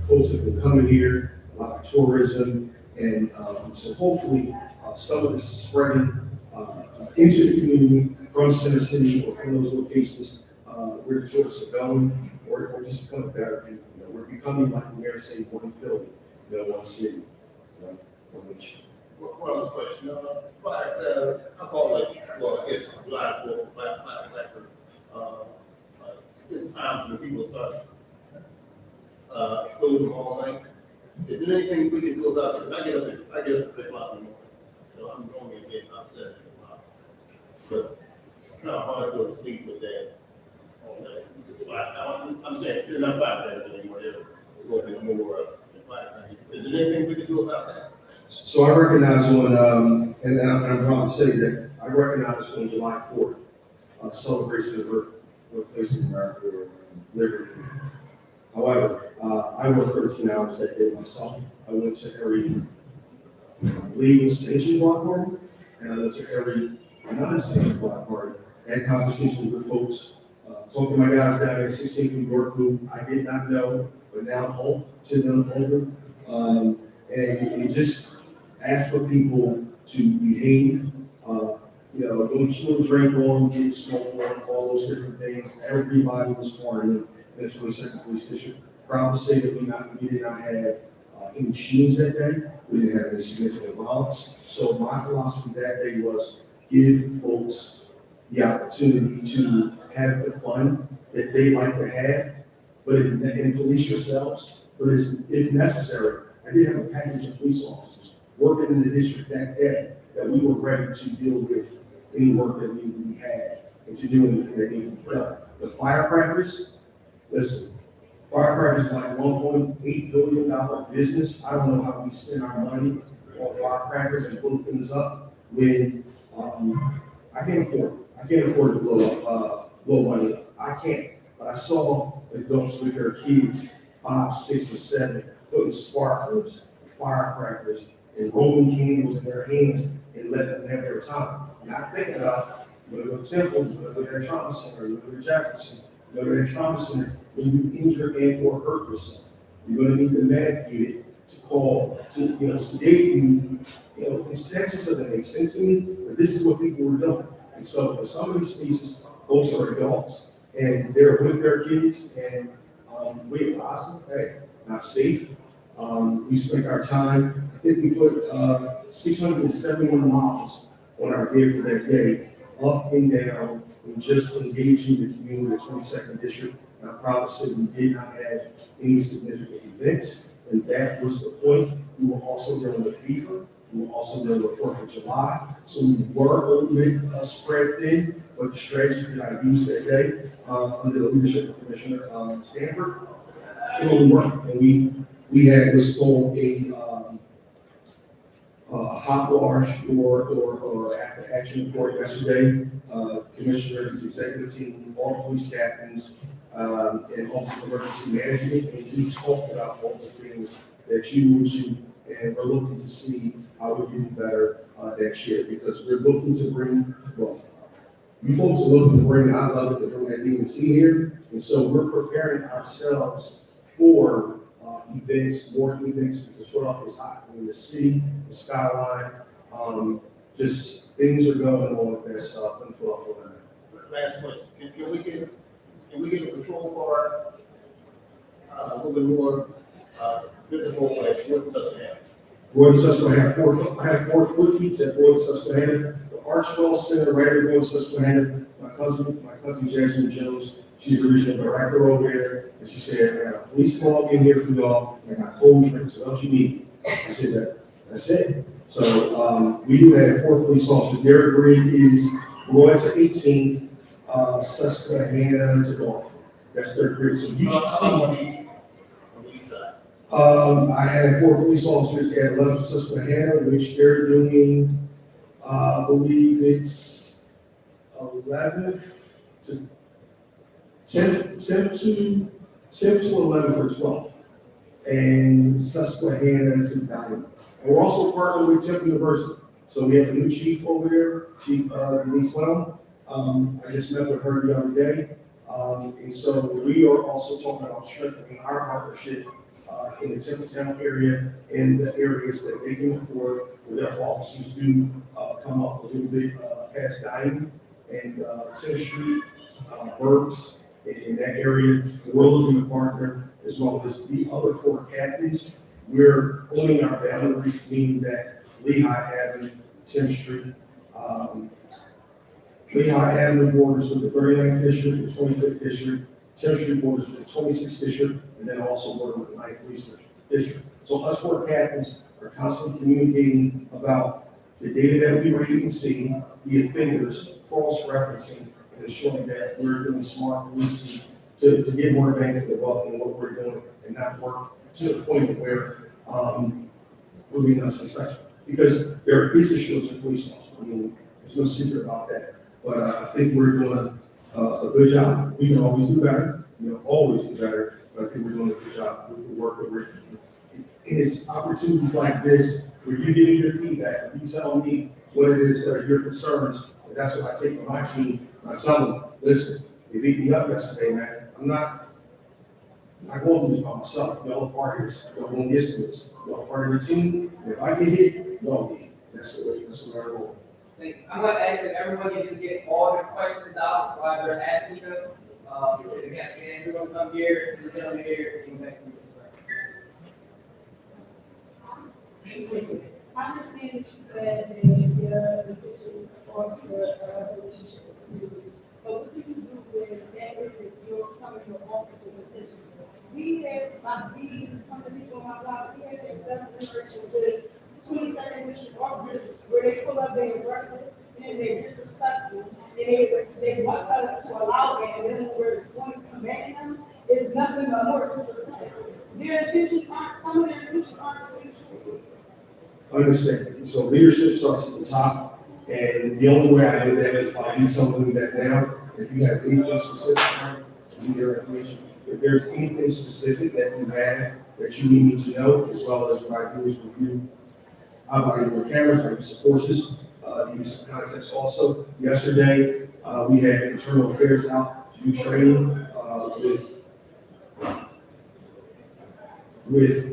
folks have been coming here, a lot of tourism, and so hopefully some of this is spreading into the community from Center City or from those locations where the tourists are going, or just becoming better people. We're becoming, like the mayor said, one Philly, one city, one nation. One other question, I call it, well, I guess July 4th, Blackbird, spend time when people start, exposing all night. Is there anything we can do about it? I get up at 3 o'clock in the morning, so I'm normally getting about 7 o'clock. But it's kind of hard to go to sleep with that all day. I'm saying, it's not 5 days anymore, a little bit more than 5 days. Is there anything we can do about that? So I recognize on, and I'm proud to say that I recognize on July 4th, celebration of birthplace of America or liberty. However, I worked 13 hours that day myself. I went to every legal sanctioned block party, and I went to every non-sanctioned block party, and conversations with folks, talking to my guys down at 16th New York who I did not know, but now home to them older. And just ask for people to behave, don't chill, drink on, get smoke on, all those different things. Everybody was partying in the 22nd Police District. Proud to say that we did not have any shootings that day. We didn't have any significant violence. So my philosophy that day was give folks the opportunity to have the fun that they like to have, but and police yourselves. But if necessary, I did have a package of police officers working in the district that day that we were ready to deal with any work that needed to be had and to do anything that needed to be done. The firecrackers, listen, firecrackers is like $1.8 billion business. I don't know how we spend our money on firecrackers and blow things up when I can't afford it. I can't afford to blow money up. I can't. But I saw adults with their kids, 5, 6, or 7, putting sparklers, firecrackers, and Roman candles in their hands and let them have their time. Not thinking about, you go to Temple, you go to their trauma center, you go to Jefferson, you go to their trauma center when you injure and or hurt yourself. You're going to need the medic unit to call, to sedate you. That just doesn't make sense to me, but this is what people were doing. And so in some of these spaces, folks are adults and they're with their kids, and we advise them, hey, not safe. We spent our time, I think we put 671 miles on our vehicle that day, up and down, and just engaging the community of the 22nd District. And I'm proud to say we did not have any significant events, and that was the point. We were also dealing with FIFA. We were also dealing with 4th of July. So we were a little bit spread thin, but the strategy that I used that day under the leadership of Commissioner Stanford, it only worked. And we had what's called a hot wash or after action report yesterday. Commissioner, his executive team, all police captains, and also emergency management, and we talked about all the things that you mentioned, and we're looking to see how we can do better next year, because we're looking to bring, well, you folks are looking to bring, I love it, to bring that DNC here, and so we're preparing ourselves for events, more events, because Philadelphia is hot. I mean, the city, the skyline, just things are going on that's in Philadelphia. Last question, can we get can we get a control part, a little bit more, visible at Wood Susquehanna? Royal Susquehanna, I have 4 foot heats at Royal Susquehanna. The Archwell Center right at Royal Susquehanna, my cousin Jasmine Jones, she's the regional director over there, and she said, I got a police call in here for y'all, I got cold drinks, what else you need? I said, that's it. So, we do have 4 police officers. Their grid is Roy to 18th, Susquehanna to Gulf. That's their grid, so you should see. On the east side. I have 4 police officers at 11 Susquehanna, which they're doing, I believe it's 11th to 10th to 11th for 12th, and Susquehanna to Diamond. And we're also partnering with Temple University. So we have a new chief over there, Chief Denise Well. I just met with her the other day. And so we are also talking about strengthening our partnership in the Templetown area and the areas that they can afford, where their officers do come up a little bit past Diamond and 10th Street, Burks, in that area. We're looking to partner as well as the other 4 captains. We're owning our boundaries, meaning that Lehigh Avenue, 10th Street, Lehigh Avenue borders with the 39th district, the 25th district, 10th Street borders with the 26th district, and then also border with the 9th police district. So us 4 captains are constantly communicating about the data that we read and see, the offenders, cross-referencing, and ensuring that we're doing smart policing to get more bang for the buck in what we're doing and not work to the point where we're being unsuccessful. Because there is issues in police officers. I mean, there's no secret about that. But I think we're doing a good job. We can always do better, always do better. But I think we're doing a good job with the work that we're doing. And it's opportunities like this where you give me your feedback, you tell me what it is that are your concerns, and that's what I take to my team. And I tell them, listen, they beat me up yesterday, man. I'm not going to do this by myself. Y'all are part of this. Y'all won't get to this. Y'all are part of the team. And if I get hit, y'all get hit. That's the way I roll. I'm going to ask that everyone can just get all their questions out while they're asking them. Again, everyone come here, the gentleman here, and back to you. I understand that you said that the decision is for the relationship with the community. But what do you do with that if some of your officers' attention? We had, some of the people on my block, we had that 7th generation with 22nd district officers where they pull up, they aggressive, and they're disrespectful, and they want us to allow it, and then we're going to command them, is nothing but more disrespect. Their intentions aren't, some of their intentions aren't the same. Understand. And so leadership starts at the top, and the only way I do that is by you telling me that now. If you have anything specific, you need your information. If there's anything specific that you have that you need me to know, as well as what I do is review. I buy more cameras, I use the forces, use some context also. Yesterday, we had internal affairs out to do training with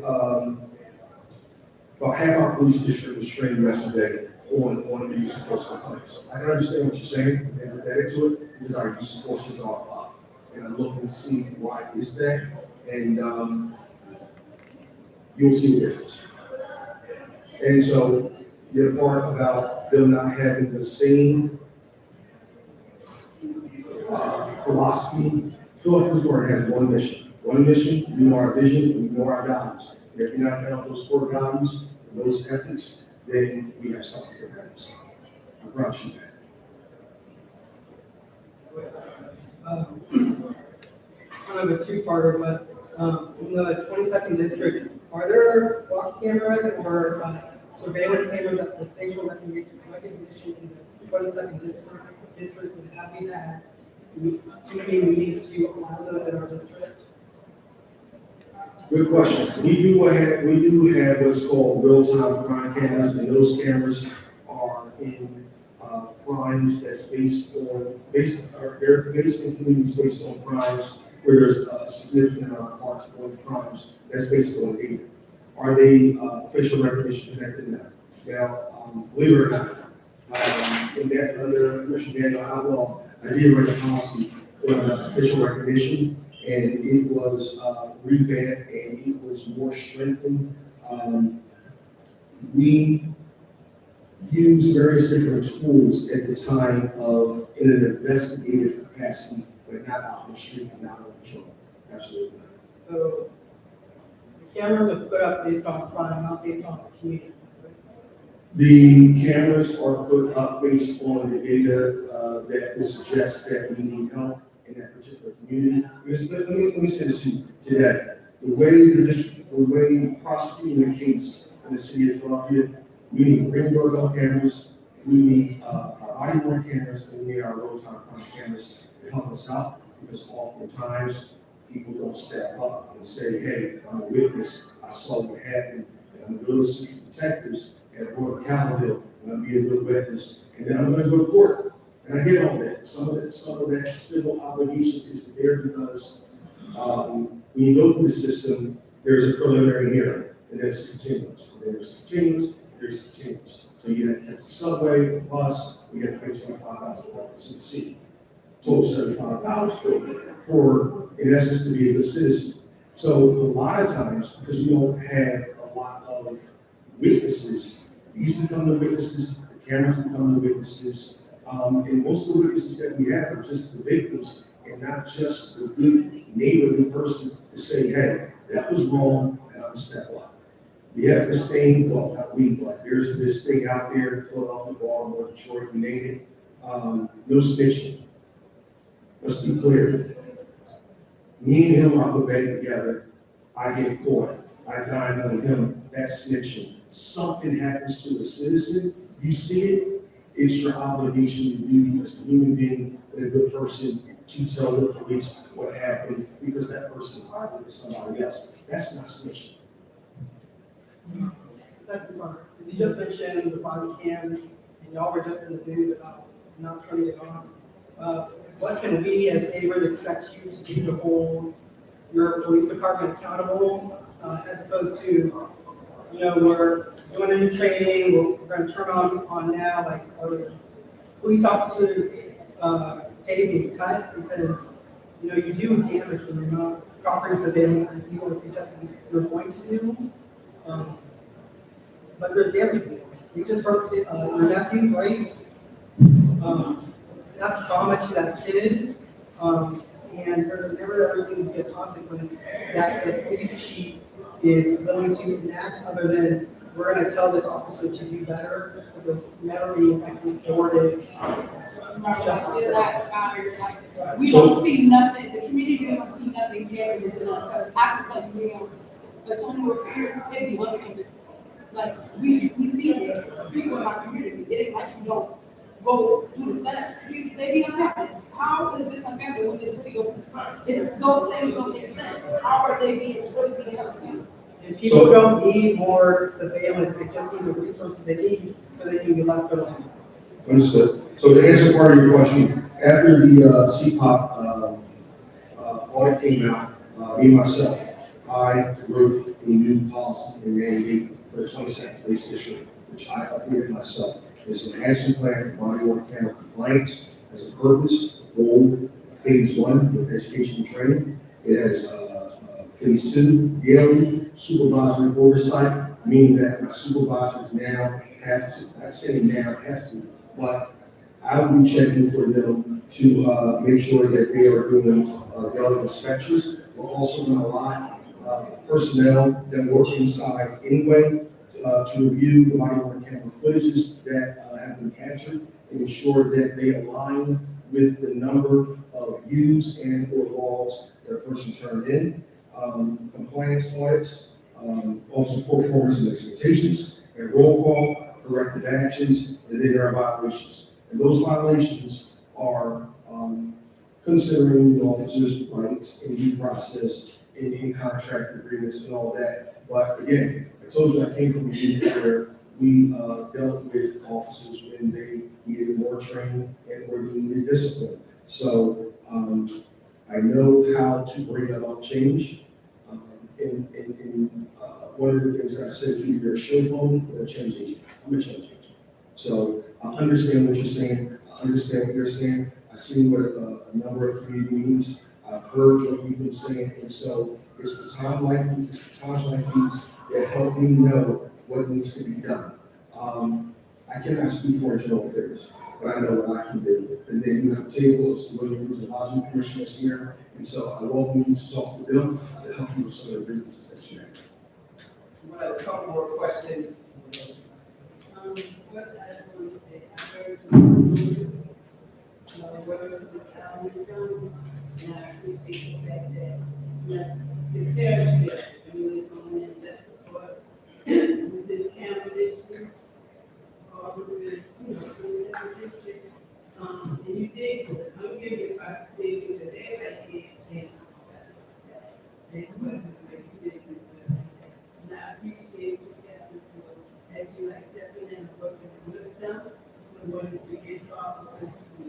about half our police district was trained yesterday on the use of force complaints. I can understand what you're saying, and related to it, because our use of forces are up. And I'm looking to see why is that, and you'll see the difference. And so your part about them not having the same philosophy, Philadelphia Police has one mission. One mission, you know our vision, and you know our values. If you're not down those core values and those ethics, then we have something for that. I promise you that. Kind of a two-parter, but in the 22nd district, are there block cameras or surveillance cameras that with facial recognition in the 22nd district, and have we had too many meetings to allow those in our district? Good question. We do have what's called real-time crime cameras, and those cameras are in crimes that's based in communities based on crimes where there's a significant amount of parts of crimes that's based on data. Are they facial recognition connected now? Now, believe it or not, in that under Commissioner Daniel Outlaw, I did write a policy official recognition, and it was revamped and it was more strengthened. We used various different tools at the time of in an investigative capacity, but not out in the street and not on patrol. Absolutely not. So the cameras are put up based on crime, not based on community. The cameras are put up based on the data that would suggest that we need help in that particular community. Because let me say this to you today. The way prosecuting the case in the city of Philadelphia, we need ring doorbell cameras, we need our body worn cameras, and we need our road-time crime cameras to help us out. Because oftentimes people don't step up and say, "Hey, I'm a witness. I saw what happened, and I'm going to go to central detectives at Board of Capitol, and I'm be a good witness, and then I'm going to go to court." And I get all that. Some of that civil obligation is there because when you go through the system, there's a preliminary hearing, and there's a continuance. And there's a continuance, there's a continuance. So you have to catch the subway, the bus, you have to pay $25 for CC. Total $75 for, in essence, to be a good citizen. So a lot of times, because we don't have a lot of witnesses, these become the witnesses, the cameras become the witnesses, and most of the witnesses that we have are just the victims and not just the good neighborly person to say, "Hey, that was wrong, and I'm step up." We have this thing, well, not we, but there's this thing out there in Philadelphia, Baltimore, Detroit, you name it, no snitching. Let's be clear. Me and him are the bed together. I get caught. I dine on him. That's snitching. Something happens to a citizen, you see it, it's your obligation to do as a human being and a good person to tell the police what happened because that person violated somebody else. That's not snitching. Second part, you just mentioned the body cams, and y'all were just in the news about not turning it on. What can we as neighbors expect you to do to hold your police department accountable, as opposed to, we're doing a new training, we're going to turn on now, like, are police officers pay being cut because, you do damage when you're not properly surveilling as you want to suggest you're going to do. But there's damage. You just hurt your nephew, right? That's trauma to that kid. And there never ever seems to be a consequence that the police chief is willing to enact other than we're going to tell this officer to do better. But there's never any like restorative justice. We don't see nothing, the community don't see nothing happening to them, because I can tell you now, the Tony affairs, it be unfunded. Like, we see it, people in our community, it ain't like you don't go do the steps, they be unhappy. How is this unfair when it's really going, those things don't make sense, how are they really being held accountable? And people don't need more surveillance, they just need the resources they need so they can be left alone. Understood. So to answer part of your question, after the CPOP audit came out, me myself, I wrote a new policy and mandate for the 22nd Police District, which I updated myself. It's an action plan for body worn camera compliance. Has a purpose, a goal, phase 1 with education and training. It has phase 2, daily supervisory oversight, meaning that my supervisors now have to, not saying now have to, but I will be checking for them to make sure that they are doing daily inspections. We're also going to allow personnel that work inside anyway to review the body worn camera footages that have been captured and ensure that they align with the number of views and or logs that a person turned in. Compliance audits, also performance and expectations, and roll call, corrective actions, and then there are violations. And those violations are considering the officer's rights in due process, in contract agreements and all that. But again, I told you I came from a unit where we dealt with officers when they needed more training and or they needed discipline. So I know how to bring about change. One of the things I said, either a show home or a change agent. I'm a change agent. So I understand what you're saying. I understand what you're saying. I've seen what a number of community meetings, I've heard what you've been saying, and so it's the time like these, that help me know what needs to be done. I cannot speak for internal affairs, but I know what I can do. And then you have a table of civilian rules and housing commissioners here, and so I welcome you to talk to them to help you with some of the businesses that you have. We have a couple more questions. First, I just want to say, I heard you, word was how we done, and I appreciate the fact that, the parents here, and we were going in that was what, we did camera district, or we did, second district, and you did good. I'm giving you 5 to 10 because everybody can't say that. It's what to say, you did good. And I appreciate you, Captain, for, as you like stepping in and working with them, we wanted to get officers to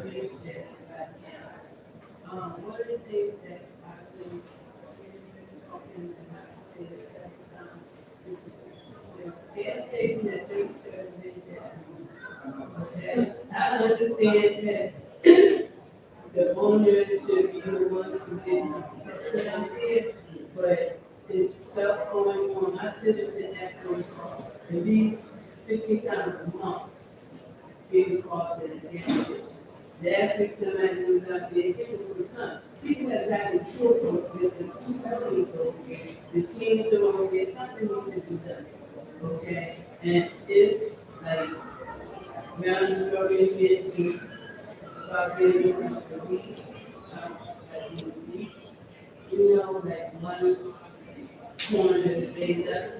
use that if I can. One of the things that I've been talking, and I've said it several times, is the gas station at 33rd Winchester. Okay, I understand that the owners should be the ones who get some protection out there, but there's stuff going on. Our citizen that goes at least 15 times a month, getting calls at the gas station. Last week, somebody was out there, people would come. People have gotten trouble with the 2 companies over here. The teams are over there, something needs to be done. Okay, and if, like, now I'm starting to get to about getting some police, you know, like one corner that they left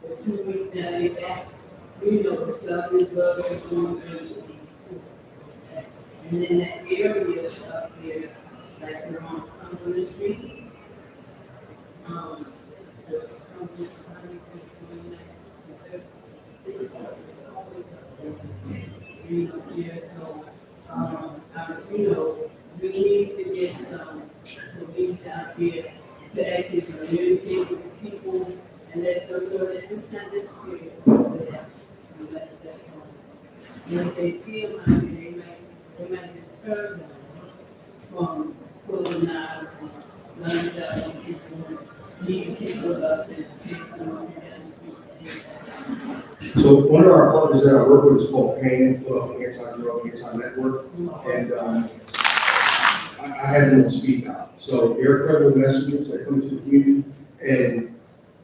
for 2 weeks, now they back. You know, selling drugs and doing good. And then that area up there, like around Cumberland Street, so Cumberland, Huntington, 29, this is always up there. You know, here, so, you know, we need to get some police out here to actually communicate with people and let them know that it's not this serious. That's and if they feel like they might deter them from pulling knives and guns out on people, leaving people up and chasing them up and down the street. So one of our partners that I work with is called PAN, Philadelphia Anti-Drug, Anti-Network, and I have them on speed dial. So they're credible messengers that come to the community, and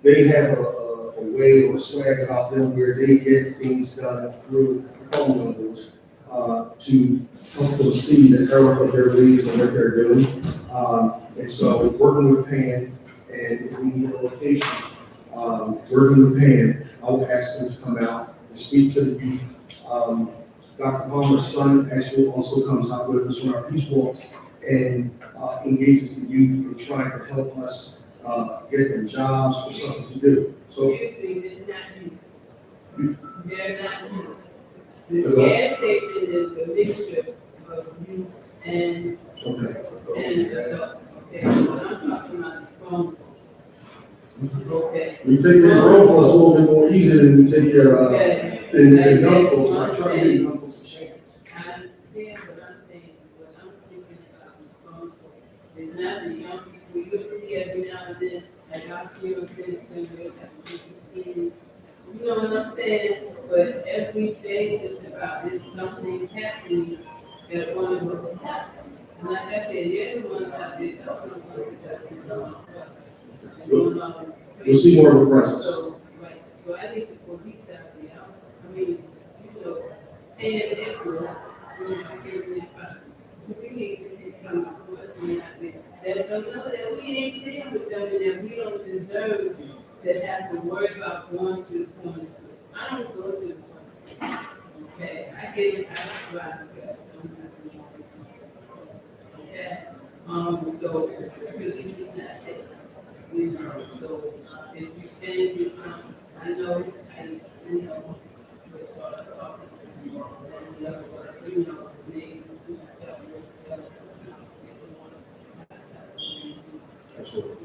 they have a way or a swag about them where they get things done through phone numbers to help them see the error of their leads and what they're doing. And so working with PAN, and if we need a location, working with PAN, I will ask them to come out and speak to the youth. Dr. Palmer's son actually also comes out with us on our peace walks and engages the youth in trying to help us get them jobs or something to do. So Excuse me, it's not youth. They're not youth. The gas station is a mixture of youth and adults. Okay, what I'm talking about is grown folks. Okay. we take care of grown folks a little bit more easy than we take care of than young folks. I try to give young folks a chance. I understand what I'm saying, what I'm speaking about is grown folks. It's not the young people you see every now and then, like I see on Citizen, there's like 15. You know what I'm saying? But every day, just about, there's something happening at one of those stops. And like I said, they're the ones out there, those are the ones that's out there, some of us. You'll see more of a presence. So, right, so I think the police out there, I mean, you know, and everyone, you know, we need to see some of us out there that don't know that we ain't there with them and that we don't deserve to have to worry about going to the corner store. I don't go to the corner. Okay, I get it, I drive good. Okay, so, because it's just not safe. You know, so if you can get some, I know it's tight, you know, with SARS officers, that's the other word, you know, they, Absolutely.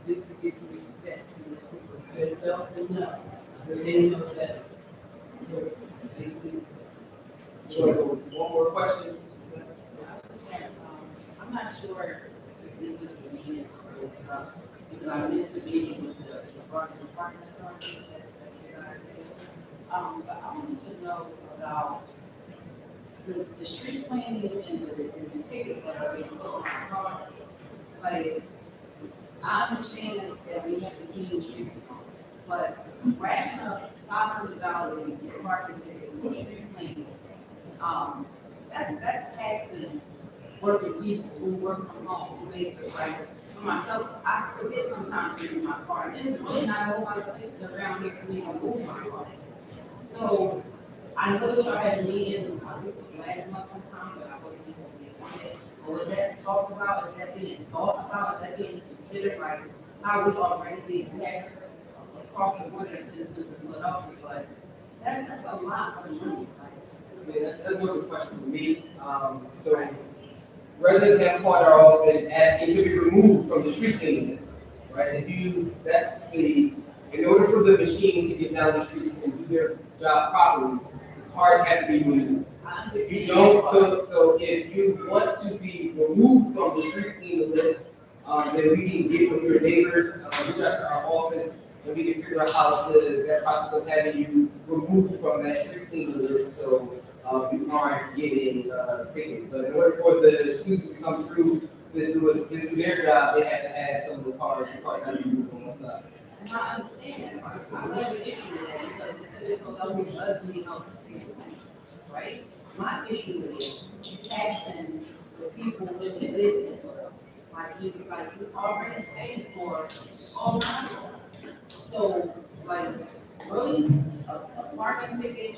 just to give you respect to the adults enough, but they know that they do. So one more question. because I missed the meeting with the department authority that you guys did. But I wanted to know about the street cleaning and the tickets that are being put on the car. Like, I understand that we have to clean the streets, but racking up $500 in parking tickets for street cleaning, that's taxing working people who work from home, who make the right. For myself, I forget sometimes to use my car, and there's really not a whole lot of places around here for me to move my car. So, I know that y'all had a meeting last month sometime, but I wasn't able to be on it. So was that talked about, is that being thought about, is that being considered, like, how we already being taxed across the board as citizens of Philadelphia, but that's a lot of money, like. I mean, that's a good question for me. So residents have called our office asking to be removed from the street cleaning list, right? In order for the machines to get down the streets and do their job properly, the cars have to be removed. If you don't, so if you want to be removed from the street cleaning list, then we can get with your neighbors, reach out to our office, and we can figure out how to, that process of having you removed from that street cleaning list, so you aren't getting tickets. But in order for the students to come through to do their job, they have to have some of the cars have to be removed from one side. And I understand that, I love the issue with that, because the city of Philadelphia does need help, right? My issue is taxing the people who live in Philadelphia. Like we already paid for all kinds of stuff. So, like, really, a parking ticket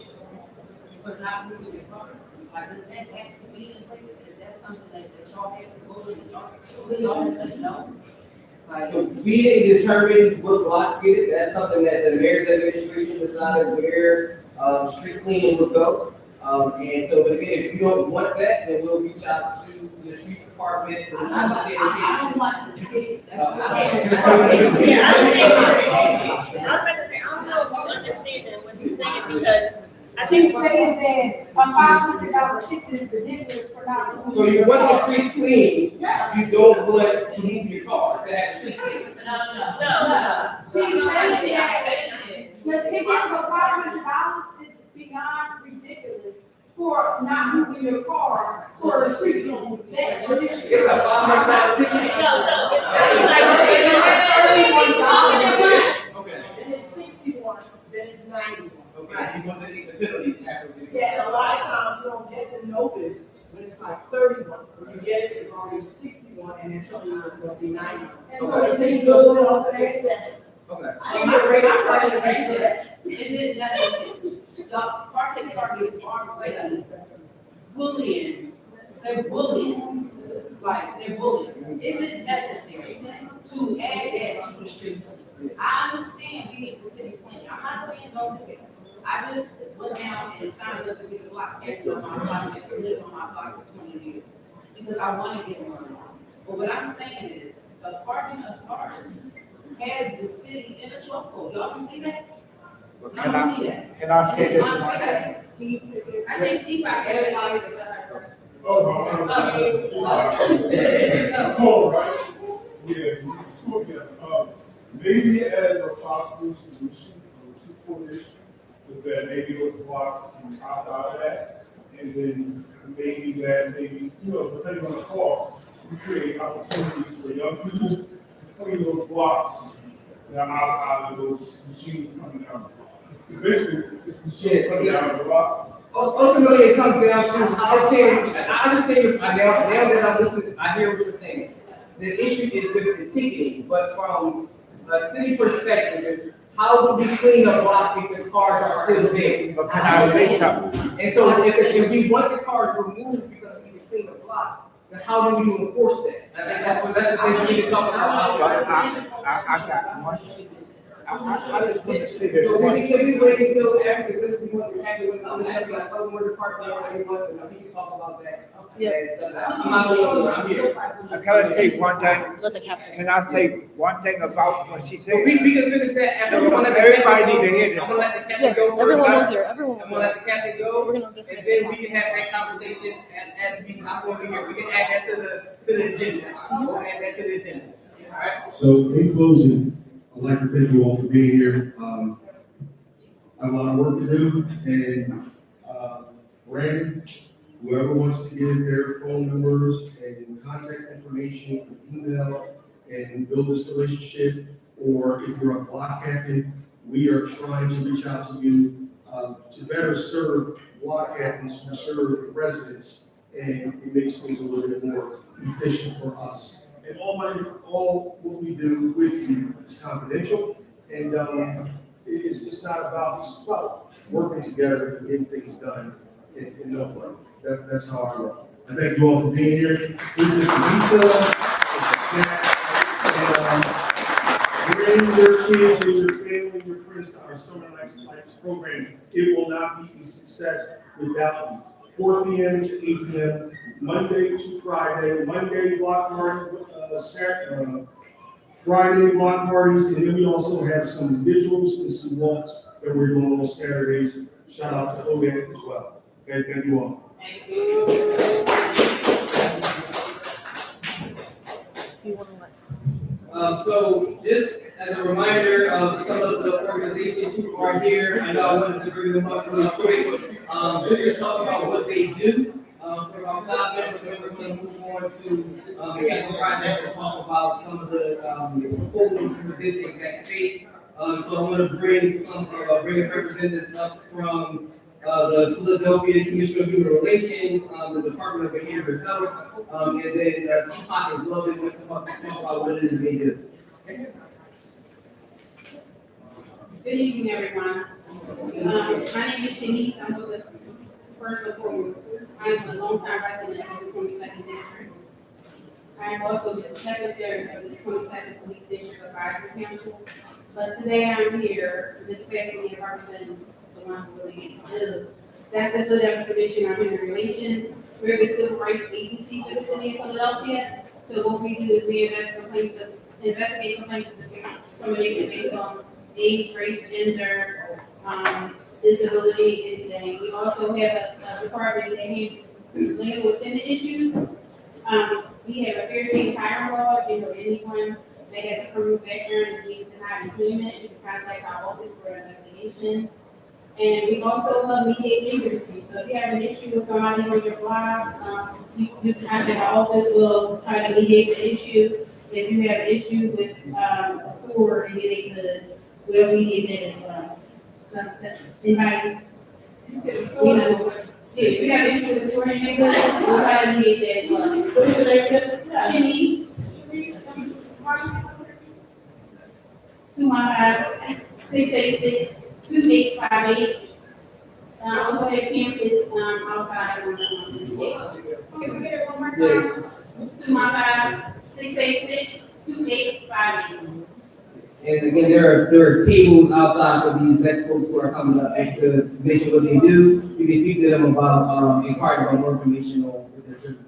for not moving your car, like, does that have to be in place? Is that something that y'all have to go with, y'all said no? Like, So we didn't determine what blocks get it. That's something that the mayor's administration decided where street cleaning would go. And so, but again, if you don't want that, then we'll reach out to the street department. I don't want the ticket, that's what I'm saying. Yeah, I don't know if you understand what you're saying, because I She's think. saying that a $500 ticket is ridiculous for not. So you want the streets clean, you don't want to move your car to have the streets clean. No. She's saying that the ticket for $500 is beyond ridiculous for not moving your car for a street cleaning. That's ridiculous. It's a $500 ticket. No, Okay. Then it's 61, then it's 91. Okay, so you want to take the penalties after. Yeah, and a lot of times you don't get the notice when it's like 31. When you get it, it's already 61, and it's telling you it's gonna be 91. And so they say you do it off the excess. Okay. I didn't get ready to tell you that. Is it necessary? The parking parties are places bullying, they're bullies, like, they're bullies. Is it necessary to add that to the street? I understand we need the city clean, I'm not saying don't do it. I just went down and signed up to get a block, every on my block, and lived on my block for 20 years, because I want to get more. But what I'm saying is, the parking authority has the city in a chokehold, y'all can see that? Can Y'all see that? I say It's this? my second. I think Steve, I everybody. Cool, right? Yeah, so, maybe as a possible solution for this, is that maybe those blocks can opt out of that, and then maybe, depending on the cost, we create opportunities for young people to clean those blocks that are out of those machines coming out. Basically, it's machine coming out of the block. Ultimately, it comes down to how can, I understand, now that I'm listening, I hear what you're saying. The issue is with the ticketing, but from a city perspective, is how do we clean a block if the cars are still there? But can I say something? And so if we want the cars removed because we need to clean the block, then how do you enforce that? I think that's the thing we need to talk about. I got one. I just want to say this So one. we can wait until after this, we want to have it when we have like other more departments every month, and we can talk about that. Yeah. And so I'm not going, I'm here. Can I say one thing? Let the captain. Can I say one thing about what she So said? we can finish that after. No, I'm gonna let the everybody captain go. need to hear this. I'm gonna let the captain Yes, go first. everyone will hear, everyone I'm will gonna hear. let the captain We're go, gonna and discuss then that. we can have that conversation as we, I'm going to be here, we can add that to the agenda. We'll add that to the agenda. So in closing, I'd like to thank you all for being here. I have a lot of work to do, and Brandon, whoever wants to give their phone numbers and contact information, for email, and build this relationship, or if you're a block captain, we are trying to reach out to you to better serve block captains who serve the residents, and it makes things a little bit more efficient for us. And all what we do with you is confidential, and it's not about, it's about working together and getting things done in no way. That's how I roll. I thank you all for being here. Here's this pizza, it's a snack, and bring your kids and your family and your friends to our Summer Nights program. It will not be a success without you. 4 p.m. to 8 p.m., Monday to Friday, Monday block party, Friday block parties, and then we also have some vigils and some walks that we're doing on Saturdays. Shout out to ODAC as well. Okay, thank you all. So just as a reminder of some of the organizations who are here, I know I wanted to bring them up really quick. Just to talk about what they do. For about 5 minutes, we're going to move on to the capital projects and talk about some of the proposals for this exact space. So I'm going to bring representatives up from the Philadelphia Commission of Human Relations, the Department of Behavioral Health, and then CPOC as well. They want to come up and talk about what it is they do. Good evening, everyone. My name is Shanice. I'm with the first and foremost. I am a longtime resident of the 22nd District. I am also the secretary of the 22nd Police District Advisory Council. But today I'm here in the capacity of representing the one who really lives. That's the Philadelphia Commission on Human Relations. We're the civil rights agency for the city of Philadelphia. So what we do is we investigate complaints of discrimination based on age, race, gender, disability, and we also have a department that handles landlord tenant issues. We have a fair trade hiring law. If you know anyone that has a criminal background and needs denied employment, you can contact our office for investigation. And we also mediate labor disputes. So if you have an issue with somebody on your block, you can contact our office. We'll try to mediate the issue. If you have an issue with a school or any neighborhood, we'll mediate that as well. Anybody? Yeah, if you have an issue with the store in your neighborhood, we'll try to mediate that as well. What is your name? Shanice. 215-686-2858. Also have campus outside on the state. Okay, we get it one more time. 215-686-2858. And again, there are tables outside for these next folks who are coming up to mention what they do. You can speak to them about inquiring about more information on their services.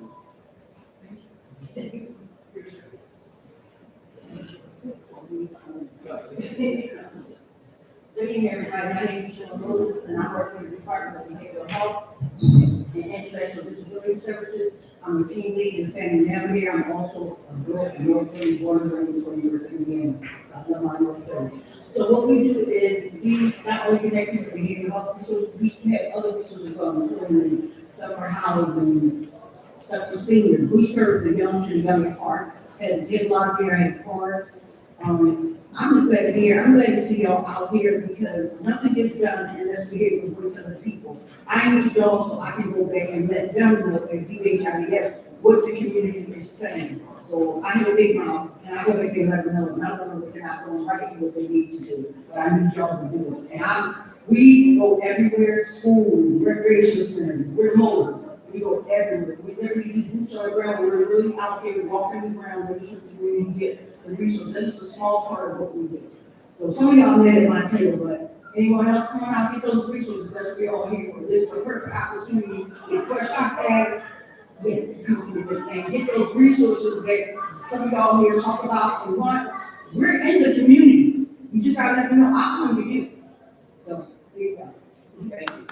Good evening, everybody. My name is Michelle Moses, and I work for the Department of Behavioral Health and Intellectual Disability Services. I'm a team lead and family navigator. I'm also a girl from North Philly, born and raised in University of Indiana. I love my North Philly. So what we do is we not only connect people to behavioral health resources, we have other resources from employment, summer housing, stuff for seniors. We serve the young to the young at heart. Had a table out there, I had cards. I'm just glad to be here. I'm glad to see y'all out here because nothing gets done unless we hear the voice of the people. I need y'all so I can go back and let them know at DHIS what the community is saying. So I have a big mouth and I go back there and let them know. And I don't know what they're not doing right, what they need to do, but I need y'all to do it. And we go everywhere, schools, recreation centers, we're mobile. We go everywhere. We never use boots on the ground. We're really out here walking around, making sure the community get the resources. This is a small part of what we do. So some of y'all met at my table, but anyone else come on out, get those resources. That's what we're all here for. This is a perfect opportunity. Get questions asked, and get those resources that some of y'all here talk about and want. We're in the community. You just gotta let them know I'll come to you. So there you go. Thank you.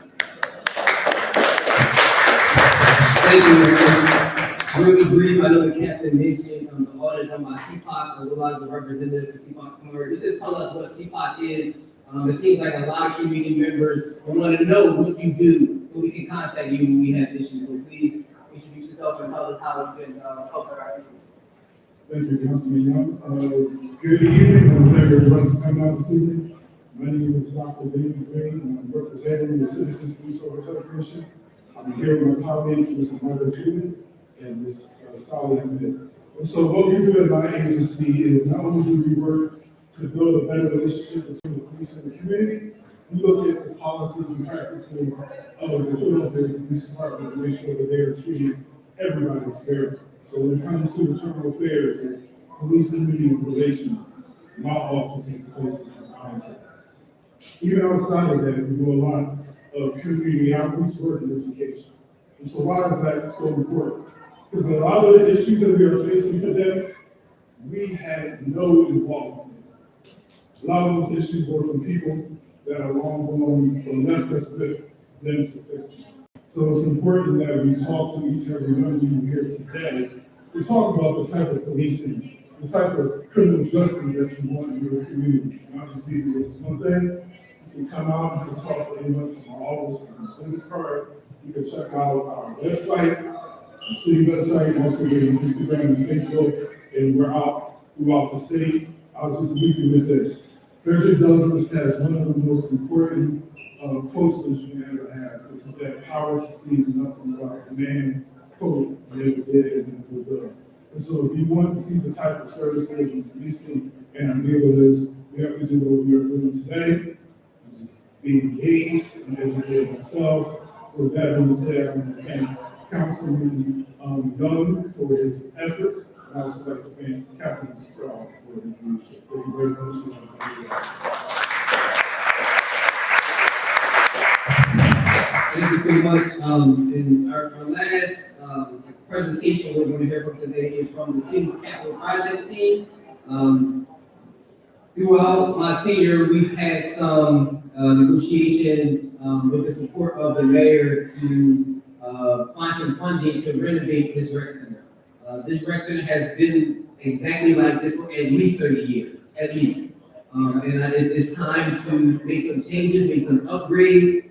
Thank you. Really brief, I know the captain mentioned the audit done by CPOC, a lot of the representatives of CPOC come over. This is tell us what CPOC is. It seems like a lot of community members want to know what you do, so we can contact you when we have issues. So please introduce yourself and tell us how you can help our people. Thank you, Councilman Young. Good evening, and thank everyone for coming out this evening. My name is Dr. David Green, and I'm representing the Citizens Police Oversight Commission. I'm here with my colleagues, Mr. Margaret Truman and Ms. Sally Ahmed. And so what we do at my agency is not only do we work to build a better relationship between the police and the community, we look at the policies and practices of the Philadelphia Police Department to make sure that they are treating everybody fairly. So when it comes to internal affairs and police and community relations, my office is the place to contact. Even outside of that, we do a lot of community outreach work and education. And so why is that so important? Because a lot of the issues that we are facing today, we had no involvement in. A lot of those issues were from people that are long gone or left us with them to fix them. So it's important that we talk to each and every one of you here today to talk about the type of policing, the type of criminal justice that you want in your communities. And I'll just leave you with one thing. You can come out, you can talk to anyone from our office, and business card. You can check out our website, the city website, also on Instagram and Facebook, and we're out throughout the city. I'll just leave you with this. Frederick Douglass has one of the most important quotes that you can ever have, which is that power perceives nothing but a man, quote, never did and never will. And so if you want to see the type of services and policing in our neighborhoods, we have to do what we are doing today, which is be engaged and educate ourselves. So with that being said, I want to thank Councilman Young for his efforts. I also like to thank Captain Sproul for his leadership. Thank you very much. Thank you so much. And our last presentation we're going to hear from today is from the city's capital projects team. Throughout my tenure, we've had some negotiations with the support of the mayor to find some funding to renovate this rec center. This rec center has been exactly like this for at least 30 years, at least. And it's time to make some changes, make some upgrades,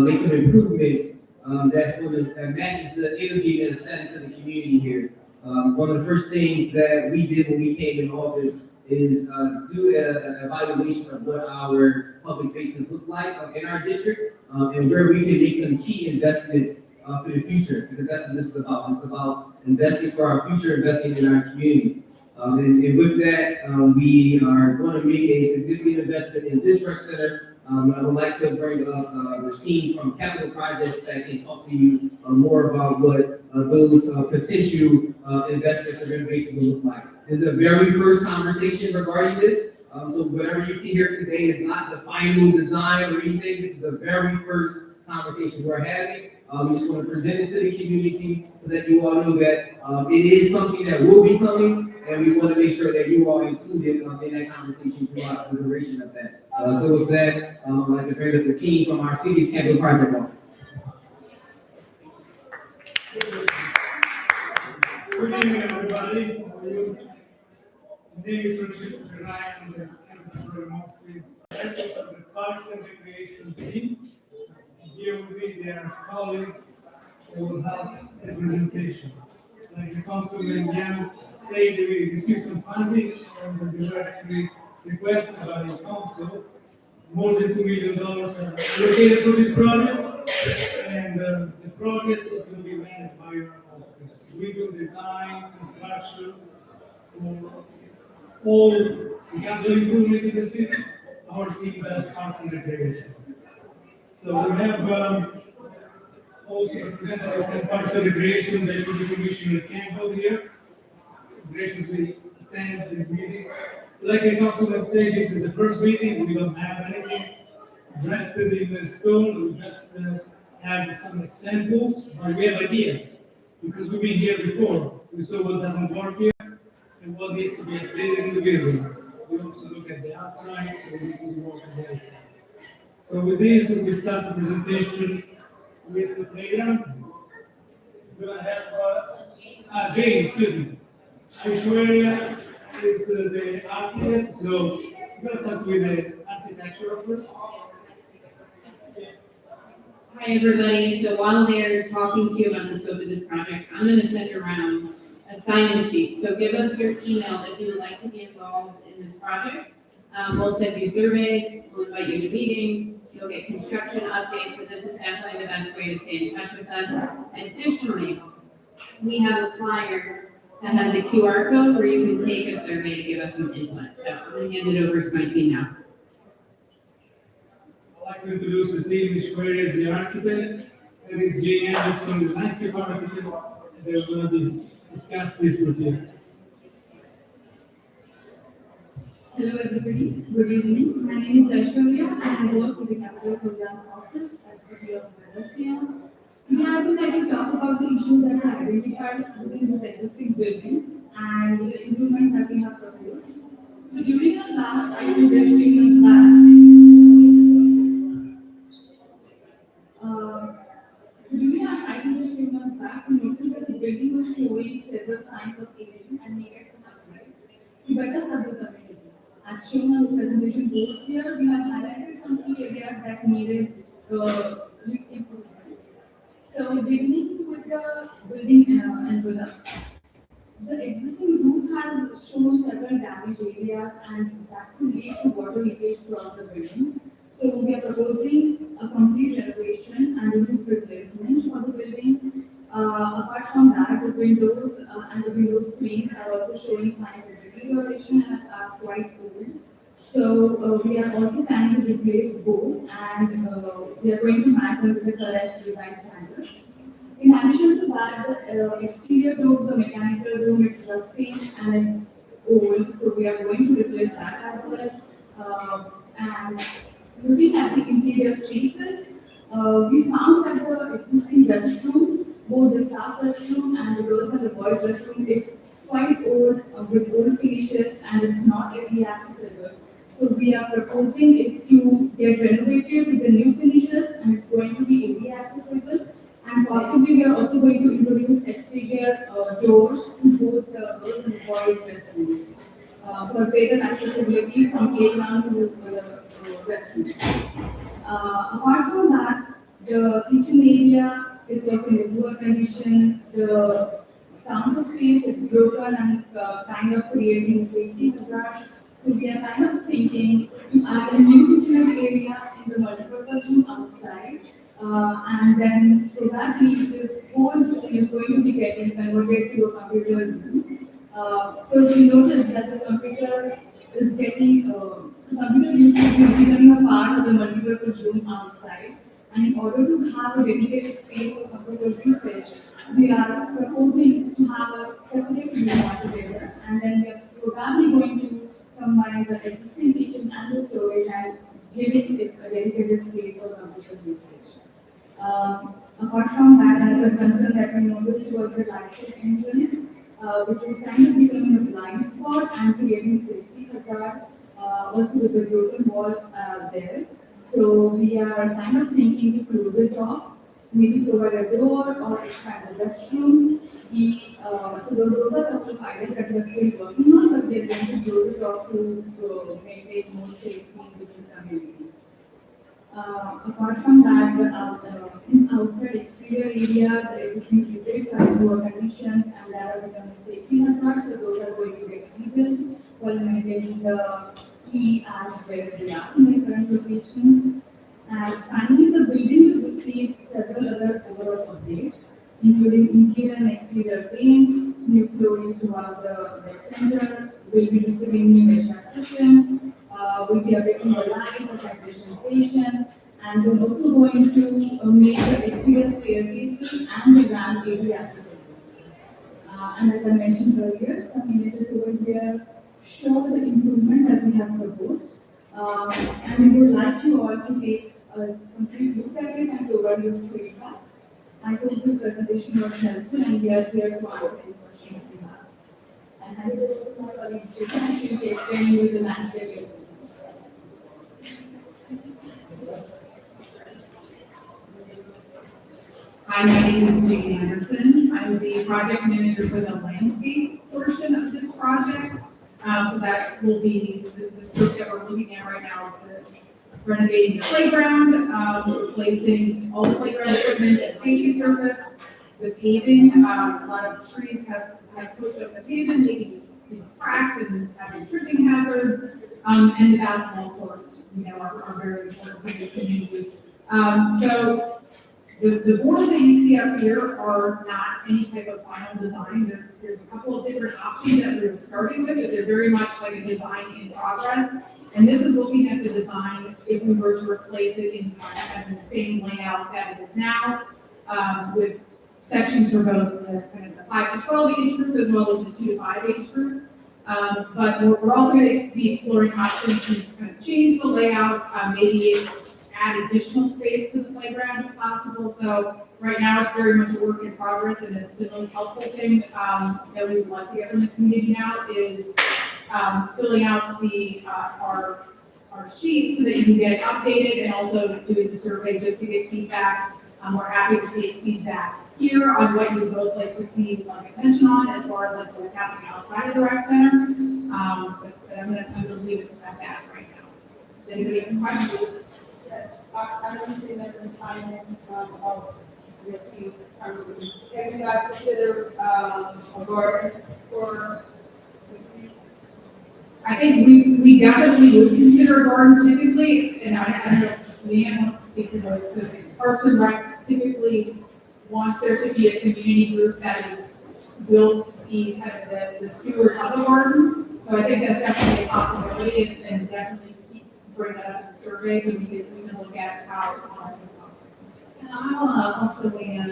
make some improvements that matches the energy and aesthetics of the community here. One of the first things that we did when we came in office is do an evaluation of what our public spaces look like in our district and where we can make some key investments for the future, because that's what this is about. It's about investing for our future, investing in our communities. And with that, we are going to make a significant investment in this rec center. I would like to bring up the team from Capital Projects that can talk to you more about what those potential investments and renovations will look like. This is the very first conversation regarding this. So whatever you see here today is not the final design or anything. This is the very first conversation we're having. We just want to present it to the community so that you all know that it is something that will be coming, and we want to make sure that you are included in that conversation throughout the duration of that. So with that, I'd like to bring up the team from our city's capital project office. Good evening, everybody. How are you? My name is Winchester Ryan, the Councilmember office of the Parks and Recreation team. Here with me, their colleagues who will help the presentation. Like the Councilman Young said, we discussed some funding and we were actually requested by the council. More than $2 million are allocated for this project, and the project is going to be managed by our office. We do design, construction, for all the capital improvement in the city. Our team does parks and recreation. So we have also representative from Parks and Recreation, the Deputy Commissioner Campbell here. Graciously attends this meeting. Like the councilman said, this is the first meeting. We don't have anything drafted in the stone. We just have some examples, but we have ideas because we've been here before. We saw what doesn't work here and what needs to be updated in the building. We also look at the outside, so we can work on the inside. So with this, we start the presentation with the playground. We're gonna have Jane, excuse me. Aishwarya is the architect, so let's start with the architecture first. Hi, everybody. So while they're talking to you about the scope of this project, I'm gonna send around a sign-in sheet. So give us your email if you would like to be involved in this project. We'll send you surveys, we'll invite you to meetings, you'll get construction updates, so this is definitely the best way to stay in touch with us. Additionally, we have a flyer that has a QR code where you can take a survey to give us some input. So I'm gonna hand it over to my team now. I'd like to introduce the team. Aishwarya is the architect, and is Jane Anderson, the landscape architect, and they're going to discuss this with you. Hello everybody, good evening. My name is Aishwarya and I work with the Capital Programs Office at the City of Philadelphia. Today I would like to talk about the issues that are identified within this existing building and the improvements that we have proposed. So during our last site visit 3 months back, we noticed that the building was showing several signs of aging and needed some upgrades to better serve the community. As shown on the presentation boards here, we have highlighted some key areas that needed improvements. So beginning with the building envelope, the existing roof has shown several damaged areas and that could lead to water leakage throughout the building. So we are proposing a complete renovation and a roof replacement for the building. Apart from that, the windows and the window screens are also showing signs of deterioration and are quite old. So we are also planning to replace both and we are going to match them with the correct design standards. In addition to that, the exterior door of the mechanical room is rusty and it's old, so we are going to replace that as well. And looking at the interior spaces, we found that the existing restrooms, both the staff restroom and the girls and the boys restroom, it's quite old with old finishes and it's not AV accessible. So we are proposing it to get renovated with the new finishes and it's going to be AV accessible. And possibly we are also going to introduce exterior doors to both the girls and the boys restrooms for greater accessibility from playground to the restrooms. Apart from that, the kitchen area is also in a poor condition. The counter space is broken and kind of creating a safety hazard. So we are kind of thinking to add a new kitchen area in the multipurpose room outside. And then probably this whole room is going to be getting converted to a computer room. Because we noticed that the computer is getting, so computer usage is becoming a part of the multipurpose room outside. And in order to have a dedicated space for computer usage, we are proposing to have a separate room altogether. And then we are probably going to combine the existing kitchen and the storage and giving it a dedicated space for computer usage. Apart from that, another concern that we noticed was the light entrance, which is kind of becoming a blind spot and creating safety hazard, also with the broken wall there. So we are kind of thinking to close it off, maybe provide a door or expand the restrooms. So those are a couple of ideas that we are still working on, but we are going to close it off to maintain more safety within the community. Apart from that, in outside exterior area, there is usually some poor conditions and that are becoming safety hazards, so those are going to get rebuilt while maintaining the key as where they are in the current locations. And finally, the building will receive several other overall updates, including interior and exterior paints, new flooring throughout the deck center, will be receiving new HVAC system, will be updating the light, the vibration station, and we're also going to make the exterior staircases and the ramp AV accessible. And as I mentioned earlier, some images over here show the improvements that we have proposed. And we would like you all to take a complete look at it and provide your feedback. I hope this presentation was helpful and we are here to answer any questions you have. And I will my colleague Jita, and she will be explaining you the landscape. Hi, my name is Jane Anderson. I'm the project manager for the landscape portion of this project. So that will be the scope that we're looking at right now is renovating the playground, replacing all the playground equipment at safety surface, the paving. A lot of trees have pushed up the pavement, making it cracked and having tripping hazards. And the basketball courts, are very important for the community. So the boards that you see up here are not any type of final design. There's a couple of different options that we're starting with, but they're very much like a design in progress. And this is looking at the design if we were to replace it in kind of the same layout that it is now, with sections for both the kind of the 5 to 12 age group as well as the 2 to 5 age group. But we're also going to be exploring options to kind of change the layout, maybe add additional space to the playground if possible. So right now it's very much a work in progress, and the most helpful thing that we would like to get from the community now is filling out our sheets so that you can get updated, and also doing the survey just to get feedback. We're happy to take feedback here on what you would most like to see attention on as far as like what's happening outside of the rec center. But I'm gonna leave it at that right now. Does anybody have any questions? Yes, I understand that the signing of your fees, have you guys considered a garden for? I think we definitely would consider a garden typically, and I don't know if Leanne wants to speak to this, because Parks and Rec typically wants there to be a community group that will be kind of the steward of a garden. So I think that's definitely a possibility, and definitely bring that up in the surveys, and we can look at how. And I'll also weigh in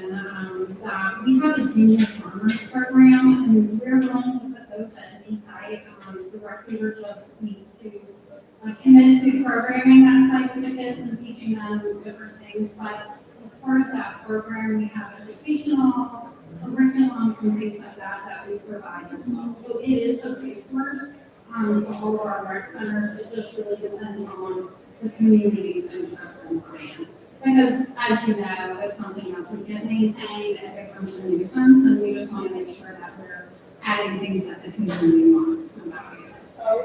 that we have a junior farmers program, and we're willing to put those at any site. The recruiter just needs to commit to programming that site with the kids and teaching them different things. But as part of that program, we have educational curriculums and things like that we provide as well. So it is a resource to all of our rec centers. It just really depends on the community's interest and plan. Because as you know, if something doesn't get maintained, it becomes a nuisance, and we just want to make sure that we're adding things that the community wants and values. Oh,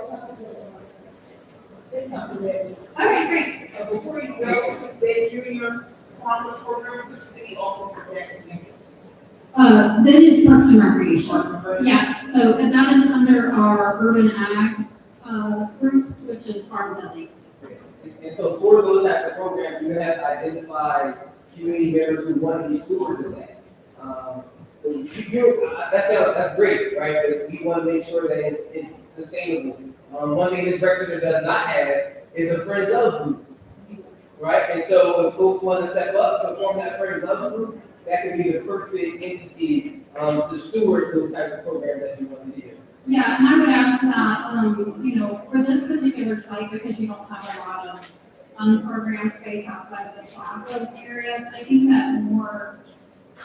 it's something that. Okay, great. Before you go, the junior farmers program, the city offers that. Then it's Parks and Recreation. Yeah, so that is under our urban ag group, which is Farm Building. And so for those types of programs, you have to identify community members who want to be stewards of that. So that's great, right? But we want to make sure that it's sustainable. One thing this rec center does not have is a friends of group, right? And so if folks want to step up to form that friends of group, that could be the perfect entity to steward those types of programs that you want to see here. Yeah, and I would add to that, for this particular site, because you don't have a lot of unprogrammed space outside of the plaza areas, I think that more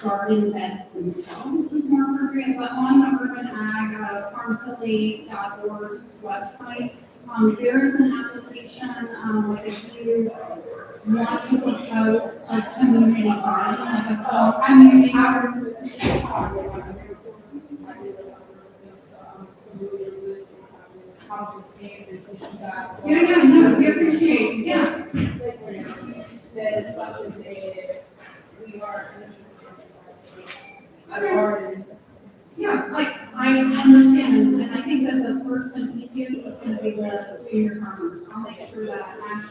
garden beds themselves is more appropriate. But on the urban ag, farmphilly.org website, there is an application, like if you want to propose a community garden, like no, we appreciate, yeah. That is something that we are interested in. Yeah, like, I understand, and I think that the first and easiest is gonna be the junior farmers. I'll make sure that Ash,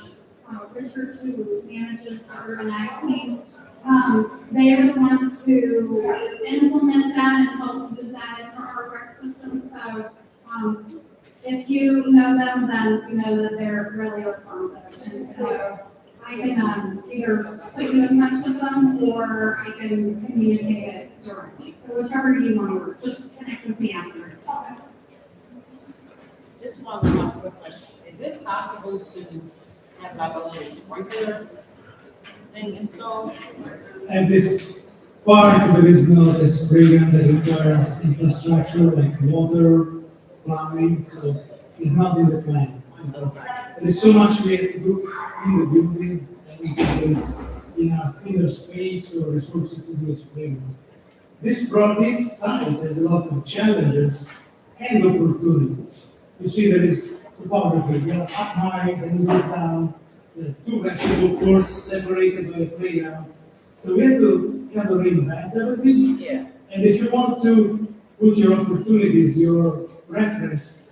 Richard, who manages the urban ag team, they are the ones who implement that and help move that into our rec system. So, if you know them, then you know that they're really responsive. And so I can either put you in touch with them, or I can communicate it directly. So whichever you want to work, just connect with me afterwards. Just one more quick question. Is it possible to have like a little sprinkler thing installed? At this part, there is no program that requires infrastructure like water, plumbing, so it's not in the plan. Because there is so much we have to do in the building, and there is enough either space or resources to do a playground. This site has a lot of challenges and opportunities. You see there is topography, you have up high, then goes down, two basketball courts separated by a playground. So we have to kind of reinvent everything. Yeah. And if you want to put your opportunities, your reference,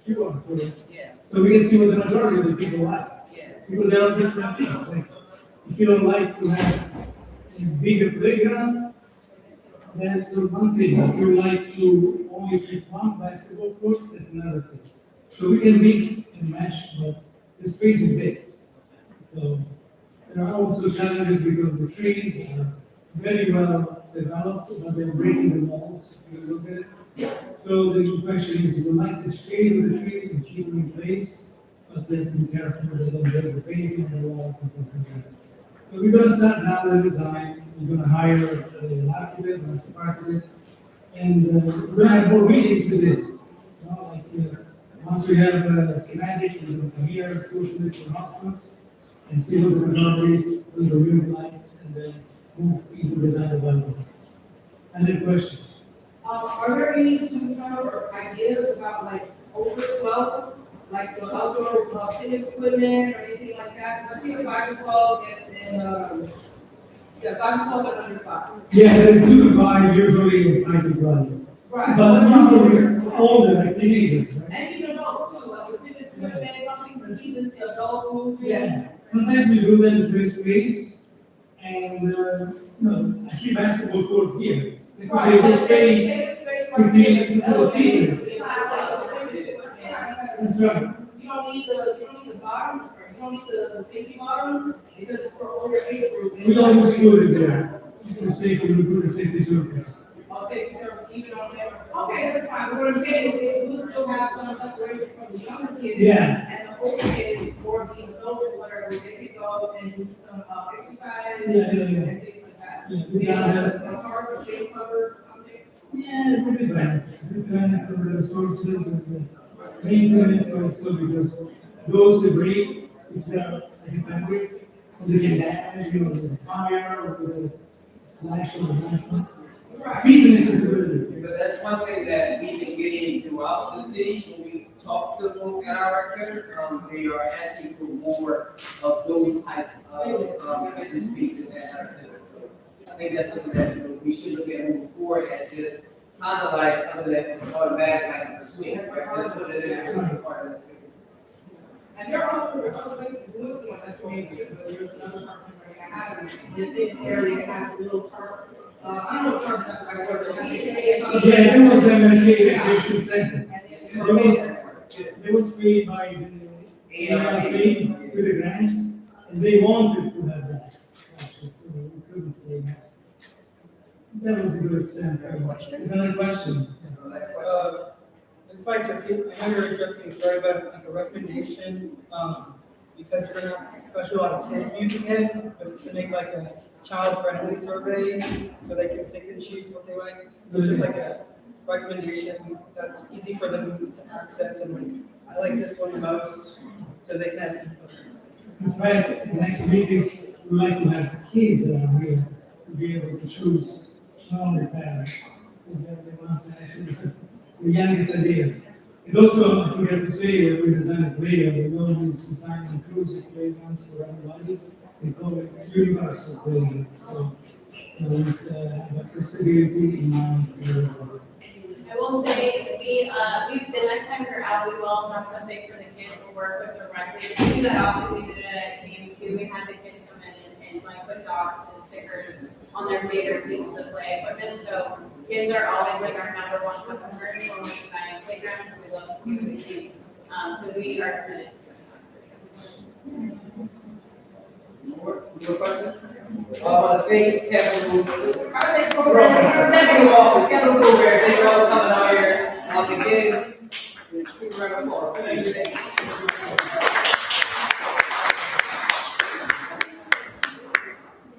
you want to put it. Yeah. So we can see what the majority of the people like. Yeah. Because there are different things. Like, if you don't like to have a bigger playground, that's one thing. If you like to only keep one basketball court, that's another thing. So we can mix and match, but the space is this. So there are also challenges because the trees are very well developed, but they're breaking the walls if you look at it. So the question is, we like the shade of the trees and keep them in place, but then be careful that they don't break the paint on the walls and things like that. So we're gonna start now the design, we're gonna hire an architect, master architect, and we're gonna have more meetings with this. You know, like, once we have a schematic, we're gonna come here, push it for options, and see what the majority will really likes, and then move into design development. Any questions? Are there any concern or ideas about like overflow, like the outdoor fitness equipment or anything like that? 'Cause I see the bike as well and bike as well, but under 5. Yeah, there's 2 to 5, usually 5 to 12. Right. But usually older, like teenagers, right? And even adults too, like the fitness equipment, something to keep the adults moving. Yeah, sometimes we do that in this space, and, I see basketball court here. They could Right, be a but space say the space to right be there is to the elevated, fitness. it's not like the fitness equipment. That's right. You don't need the bottom, or you don't need the safety bottom, because it's for older age group. We always put it there, the safety, we put the safety surface. I'll safety service even on there. Okay, that's fine, but what I'm saying is, we'll still have some separation from the younger kids. Yeah. And the older kids, or the adults, or whatever, they can go and do some, exercise. Yeah. And things like that. Yeah, We we have gotta have, a target, shade cover, or something. yeah, it depends. It depends on the resources and the maintenance also, because those debris, if they're defective, they can damage, with the fire, or with a slash or the fitness is good. But that's one thing that we've been getting throughout the city, when we talk to folks at our rec centers, they are asking for more of those types of fitness spaces at our centers. So I think that's something that we should look at moving forward, as just kind of like something that is automatic, like it's a swing, right? Just put it in there, it's part of the space. And there are other places, this one that's maybe, but there's another person where it has, in this area, it has a little tarp. I don't know, tarp, like, where the. Yeah, there was a recreation center. They was paid by the ARP with the grant, and they wanted to have that. Actually, so we couldn't say that. That was a good example. Another question? This might just be, I know you're addressing it very, but like a recommendation, because you're gonna have especially a lot of kids using it, but to make like a child-friendly survey, so they can choose what they like. So just like a recommendation that's easy for them to access, and like, I like this one most, so they can have input. In fact, the next meetings, we like to have kids around here to be able to choose, not only parents. They must actually the youngest ideas. And also, I forgot to say that we designed a playground, we always design inclusive playgrounds for everybody. We call it universal playgrounds, so it's accessibility in mind for everybody. I will say, the next time we're out, we will have something for the kids. We'll work with the rec league. We do that often. We did it at KM2. We had the kids come in and like put dots and stickers on their favorite pieces of play equipment. So kids are always like our number one customers when we're designing playgrounds. We love to see what they think. So we are committed to doing that. More questions? Thank Kevin. Technical office, Kevin Blueberry, thank you all for coming out here. Again, give a round of applause. Thank you.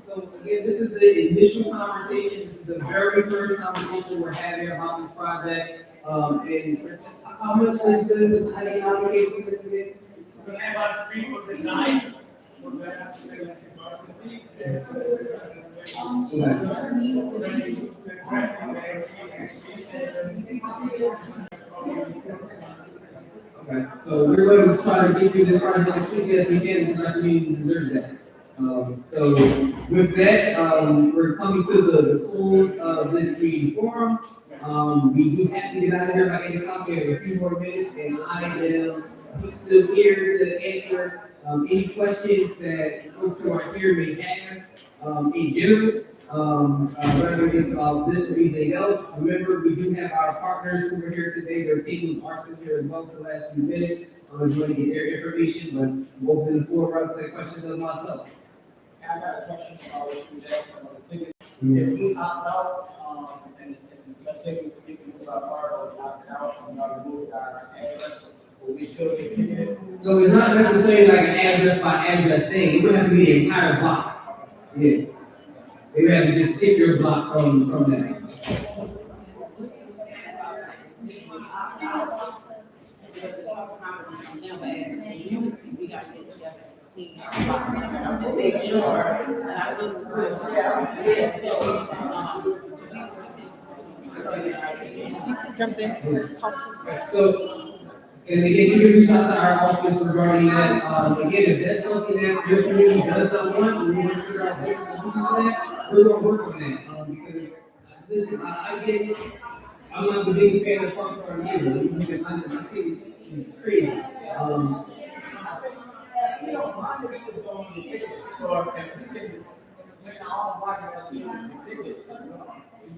So again, this is the initial conversation. This is the very first conversation we're having about this project. And how much is the economic case for this again? We're gonna have about 3 for design, for that, let's about the week. Okay, so we're going to try to get through this project as quickly as we can, because our community deserves that. So with that, we're coming to the close of this community forum. We do have to get out of here by 8 o'clock. We have a few more minutes, and I am still here to answer any questions that folks who are here may have in general. Whether it's about this or anything else. Remember, we do have our partners who are here today. Their tables are still here as well for the last few minutes. If you want to get their information, but we'll open the floor up to questions of myself. I got a question about the ticket. If we opt out, and let's say we move our part or we opt out and we remove our address, will we still get ticketed? So it's not necessarily like an address by address thing. It would have to be the entire block. Yeah. They would have to just skip your block from that. We got to get together. Make sure, and I look good. Yeah, so, Jump in, talk. So, and again, you can reach out to our office regarding that. Again, if that's something that your community does not want, we want to figure out what to do for that, we're going to work on that. Because, listen, I get it. I'm not the biggest fan of park car either. You can find it, my ticket is crazy. We don't mind if it's going to the ticket, so if we can take all the black guys to the ticket.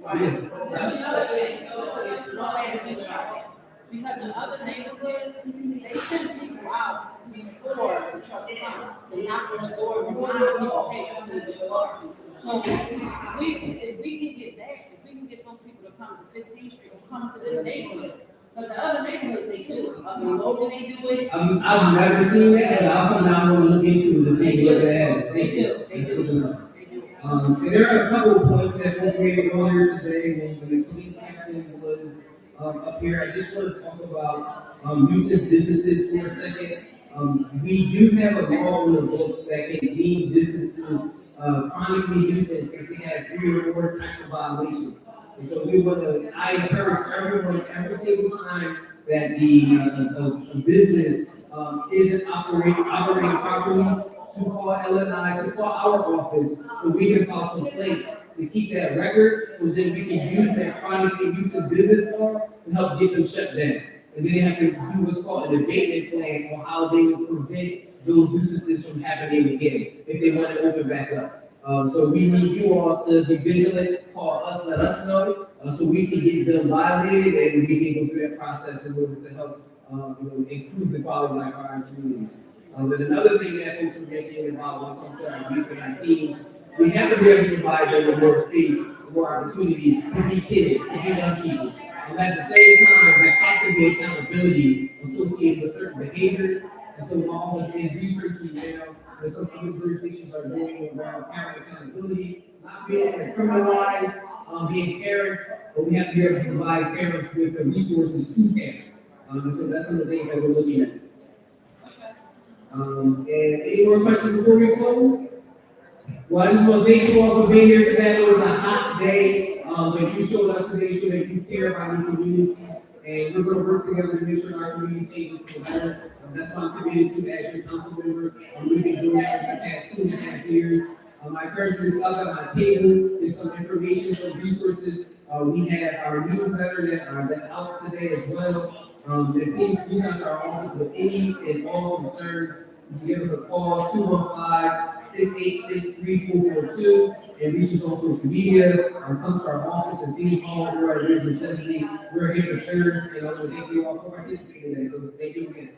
that's another thing, listen, one way to think about it. Because in other neighborhoods, they send people out before the trucks come. They knock on the door, remind people, hey, come to the door. So if we can get that, if we can get those people to come to 15th Street, or come to this neighborhood. Because the other neighborhoods, they do. I mean, Logan, they do it. I've never seen that, but also now I'm going to look into the same what they have. They do. And there are a couple of points that was made earlier today when the police captain was up here. I just want to talk about nuisance businesses for a second. We do have a law on the books that can deem businesses chronically nuisance if they have 3 or more types of violations. And so I encourage everyone every single time that the business isn't operating properly to call LNI, to call our office, so we can file complaints to keep that record, so then we can use that chronically nuisance business law to help get them shut down. And then they have to do what's called an abatement plan on how they will prevent those nuisances from happening again, if they want to open back up. So we need you all to be vigilant, call us, let us know, so we can get them violated and we can go through that process in order to help, improve the quality of life of our communities. But another thing that folks are mentioning about when it comes to our youth and our teens, we have to be able to provide them with more space, more opportunities to be kids, to be young people. And at the same time, there has to be accountability associated with certain behaviors. And so my office is researching now that some other jurisdictions are doing around parent accountability, not being able to criminalize being parents, but we have to be able to provide parents with the resources to parent. So that's some of the things that we're looking at. And any more questions before we close? Well, I just want to thank you all for being here today. It was a hot day, but you showed us today so that you care about your community. And we're going to work together to make sure our community changes for the better. That's why I'm committed to as your council member. We've been doing that for the past 2.5 years. I encourage you to stop at my table. There's some information, some resources. We have our newsletter that's out today as well. And please reach out to our office with any and all concerns. You can give us a call, 215-686-3442, and reach us on social media, or come to our office and see all of our essentially. We're here to serve, and I want to thank you all for participating today. So thank you again.